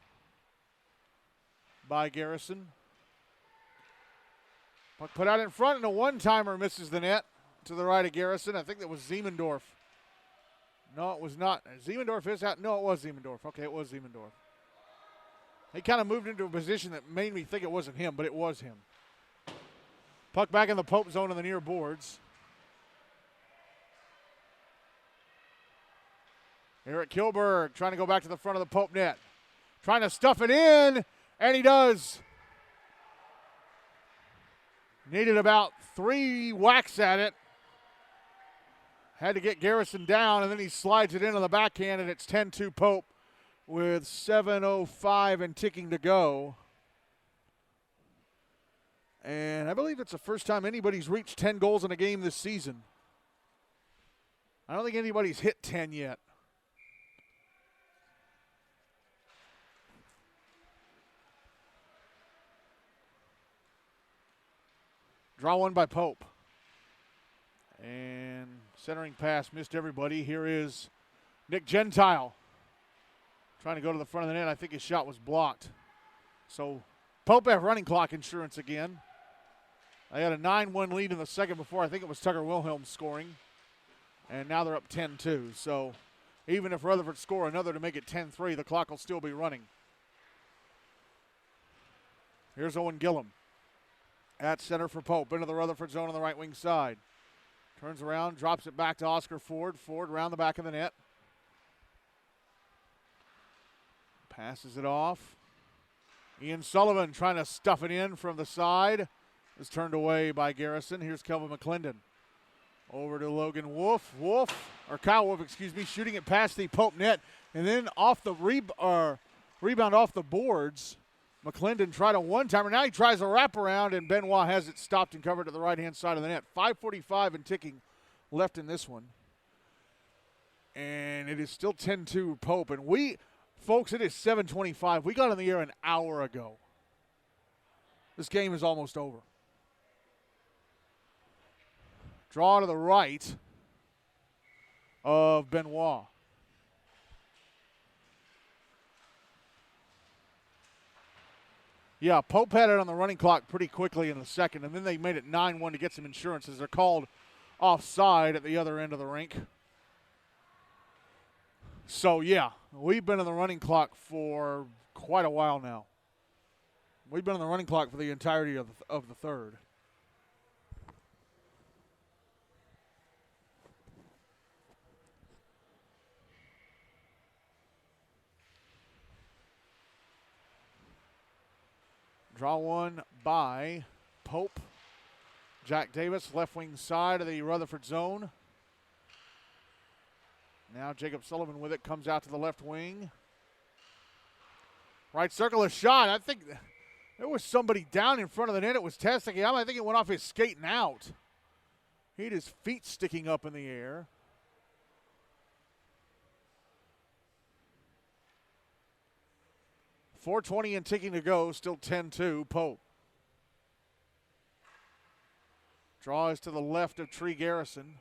Speaker 1: by Garrison. Puck put out in front, and a one-timer misses the net to the right of Garrison. I think that was Ziemendorf. No, it was not. Ziemendorf is out. No, it was Ziemendorf. Okay, it was Ziemendorf. He kind of moved into a position that made me think it wasn't him, but it was him. Puck back in the Pope zone on the near boards. Eric Kilberg trying to go back to the front of the Pope net. Trying to stuff it in, and he does. Needed about 3 whacks at it. Had to get Garrison down, and then he slides it in on the backhand, and it's 10-2 Pope with 7:05 and ticking to go. And I believe it's the first time anybody's reached 10 goals in a game this season. I don't think anybody's hit 10 yet. Draw one by Pope. And centering pass missed everybody. Here is Nick Gentile. Trying to go to the front of the net. I think his shot was blocked. So Pope have running clock insurance again. They had a 9-1 lead in the second before. I think it was Tucker Wilhelm scoring. And now they're up 10-2. So even if Rutherford score another to make it 10-3, the clock will still be running. Here's Owen Gillum at center for Pope. Into the Rutherford zone on the right wing side. Turns around, drops it back to Oscar Ford. Ford around the back of the net. Passes it off. Ian Sullivan trying to stuff it in from the side. Is turned away by Garrison. Here's Kelvin McClendon. Over to Logan Kyle Wolf, shooting it past the Pope net. And then off the rebound off the boards. McClendon tried a one-timer. Now he tries a wraparound, and Benoit has it stopped and covered to the right-hand side of the net. 5:45 and ticking left in this one. And it is still 10-2 Pope. And folks, it is 7:25. We got on the air an hour ago. This game is almost over. Draw to the right of Benoit. Yeah, Pope had it on the running clock pretty quickly in the second, and then they made it 9-1 to get some insurance as they're called offside at the other end of the rink. So, yeah, we've been on the running clock for quite a while now. We've been on the running clock for the entirety of the third. Draw one by Pope. Jack Davis, left wing side of the Rutherford zone. Now Jacob Sullivan with it, comes out to the left wing. Right circle, a shot. I think there was somebody down in front of the net. It was testing him. I think it went off his skating out. He had his feet sticking up in the air. .420 and ticking to go, still 10-2 Pope. Draw is to the left of Tree Garrison.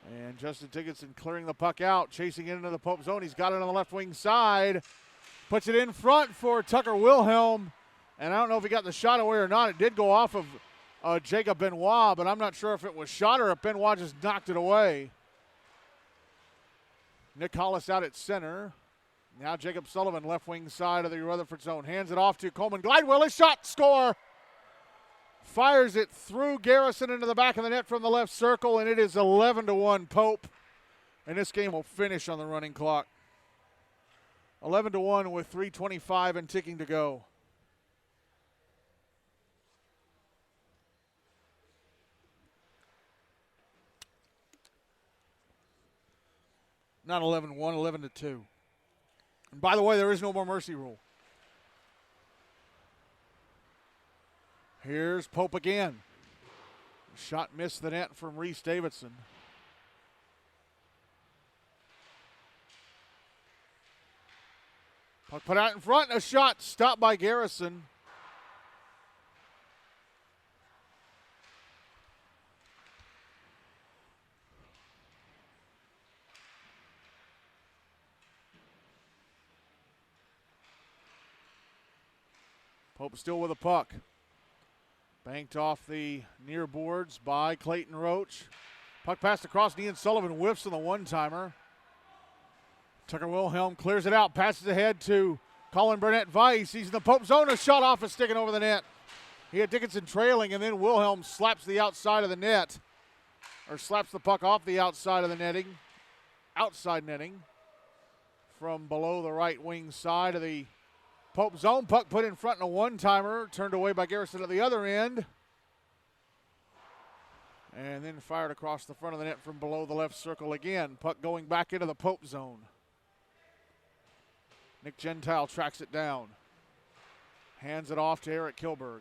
Speaker 1: And Justin Dickinson clearing the puck out, chasing it into the Pope zone. He's got it on the left wing side. Puts it in front for Tucker Wilhelm. And I don't know if he got the shot away or not. It did go off of Jacob Benoit, but I'm not sure if it was shot or if Benoit just knocked it away. Nick Hollis out at center. Now Jacob Sullivan, left wing side of the Rutherford zone. Hands it off to Coleman Glidewell. His shot, score. Fires it through Garrison into the back of the net from the left circle, and it is 11-1 Pope. And this game will finish on the running clock. 11-1 with 3:25 and ticking to go. Not 11-1, 11-2. And by the way, there is no more mercy rule. Here's Pope again. Shot missed the net from Reese Davidson. Puck put out in front, a shot stopped by Garrison. Pope still with a puck. Banked off the near boards by Clayton Roach. Puck passed across, Ian Sullivan whiffs on the one-timer. Tucker Wilhelm clears it out, passes ahead to Colin Burnett Weiss. He's in the Pope zone, a shot off is sticking over the net. He had Dickinson trailing, and then Wilhelm slaps the outside of the net, or slaps the puck off the outside of the netting, outside netting, from below the right wing side of the Pope zone. Puck put in front in a one-timer, turned away by Garrison at the other end. And then fired across the front of the net from below the left circle again. Puck going back into the Pope zone. Nick Gentile tracks it down. Hands it off to Eric Kilberg.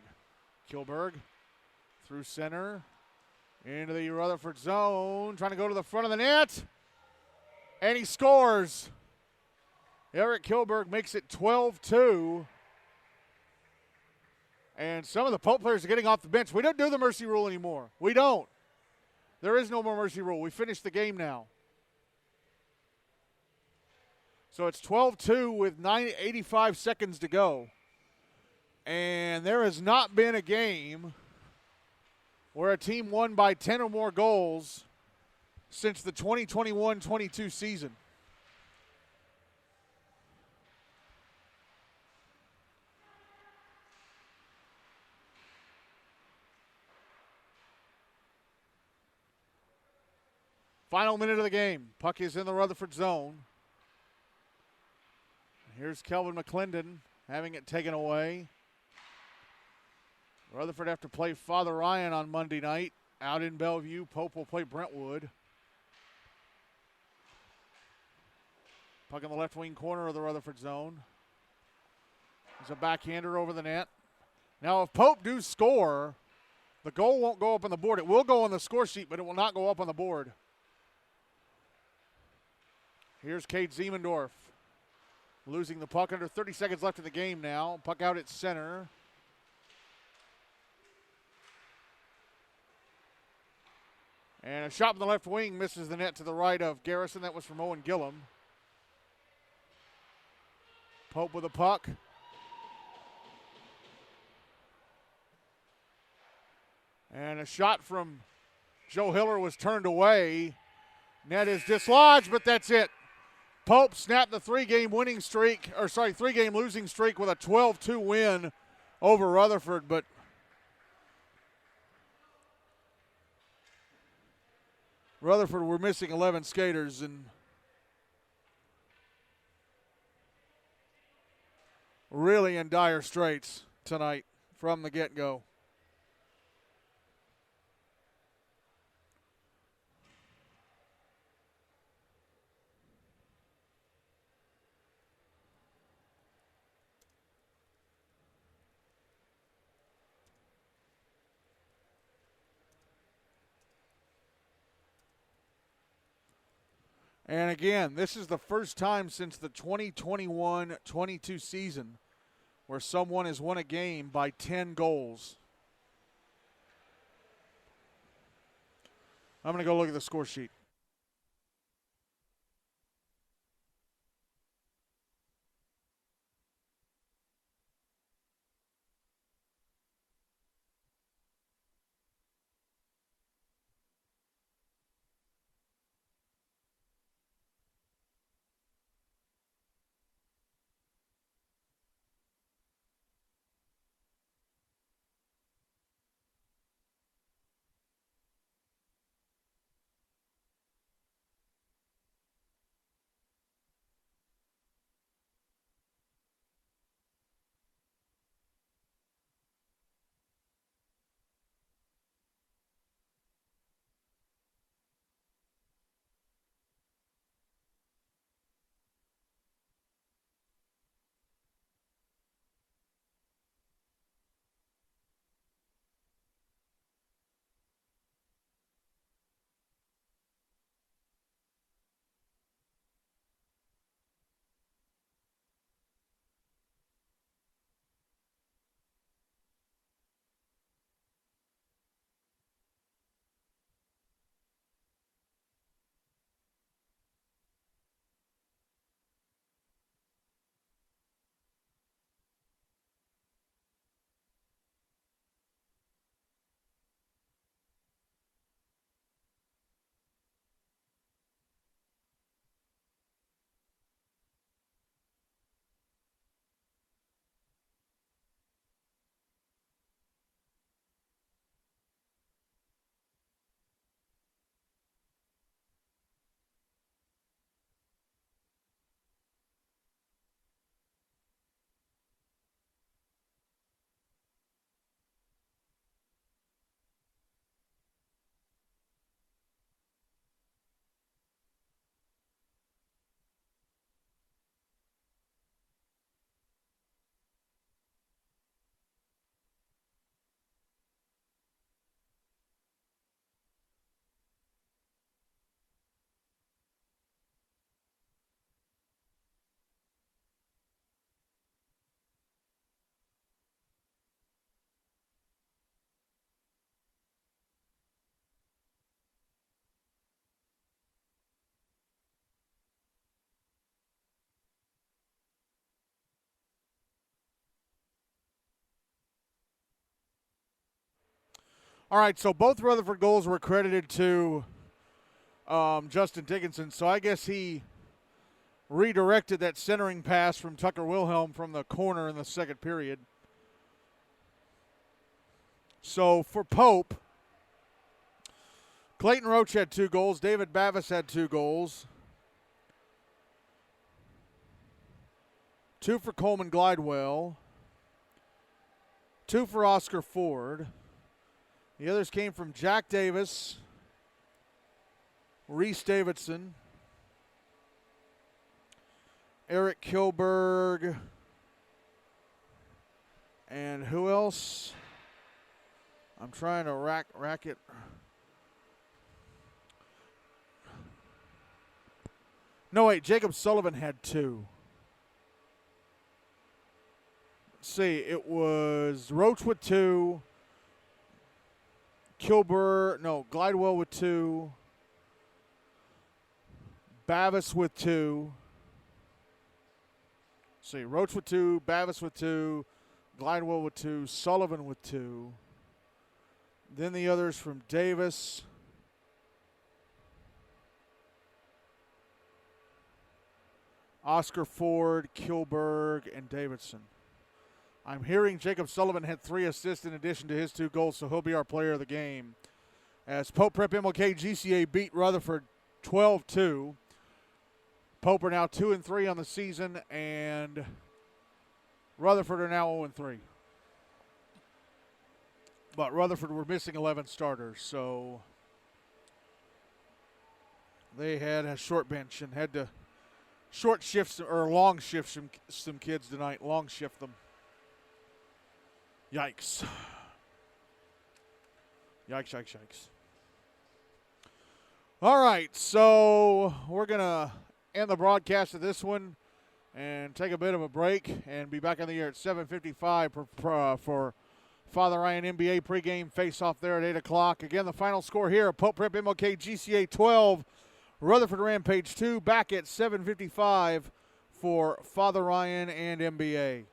Speaker 1: Kilberg through center. Into the Rutherford zone. Trying to go to the front of the net. And he scores. Eric Kilberg makes it 12-2. And some of the Pope players are getting off the bench. We don't do the mercy rule anymore. We don't. There is no more mercy rule. We finished the game now. So it's 12-2 with 85 seconds to go. And there has not been a game where a team won by 10 or more goals since the 2021-22 season. Final minute of the game. Puck is in the Rutherford zone. Here's Kelvin McClendon having it taken away. Rutherford have to play Father Ryan on Monday night out in Bellevue. Pope will play Brentwood. Puck in the left wing corner of the Rutherford zone. There's a backhander over the net. Now if Pope do score, the goal won't go up on the board. It will go on the score sheet, but it will not go up on the board. Here's Cade Ziemendorf. Losing the puck under 30 seconds left in the game now. Puck out at center. And a shot from the left wing misses the net to the right of Garrison. That was from Owen Gillum. Pope with a puck. And a shot from Joe Hiller was turned away. Net is dislodged, but that's it. Pope snapped the three-game losing streak with a 12-2 win over Rutherford, but Rutherford were missing 11 skaters and really in dire straits tonight from the get-go. And again, this is the first time since the 2021-22 season where someone has won a game by 10 goals. I'm going to go look at the score sheet. All right, so both Rutherford goals were credited to Justin Dickinson, so I guess he redirected that centering pass from Tucker Wilhelm from the corner in the second period. So for Pope, Clayton Roach had 2 goals. David Bavis had 2 goals. 2 for Coleman Glidewell. 2 for Oscar Ford. The others came from Jack Davis, Reese Davidson, Eric Kilberg, and who else? I'm trying to rack it. No, wait, Jacob Sullivan had 2. Let's see, it was Roach with 2, Glidewell with 2, Bavis with 2. Let's see, Roach with 2, Bavis with 2, Glidewell with 2, Sullivan with 2. Then the others from Davis, Oscar Ford, Kilberg, and Davidson. I'm hearing Jacob Sullivan had 3 assists in addition to his 2 goals, so he'll be our player of the game. As Pope Prep-MLK-GCA beat Rutherford 12-2. Pope are now 2-3 on the season, and Rutherford are now 0-3. But Rutherford were missing 11 starters, so they had a short bench and had to long shift some kids tonight. Long shift them. Yikes. Yikes. All right, so we're going to end the broadcast of this one and take a bit of a break and be back on the air at 7:55 for Father Ryan NBA pregame face-off there at 8 o'clock. Again, the final score here, Pope Prep-MLK-GCA 12, Rutherford Rampage 2, back at 7:55 for Father Ryan and NBA.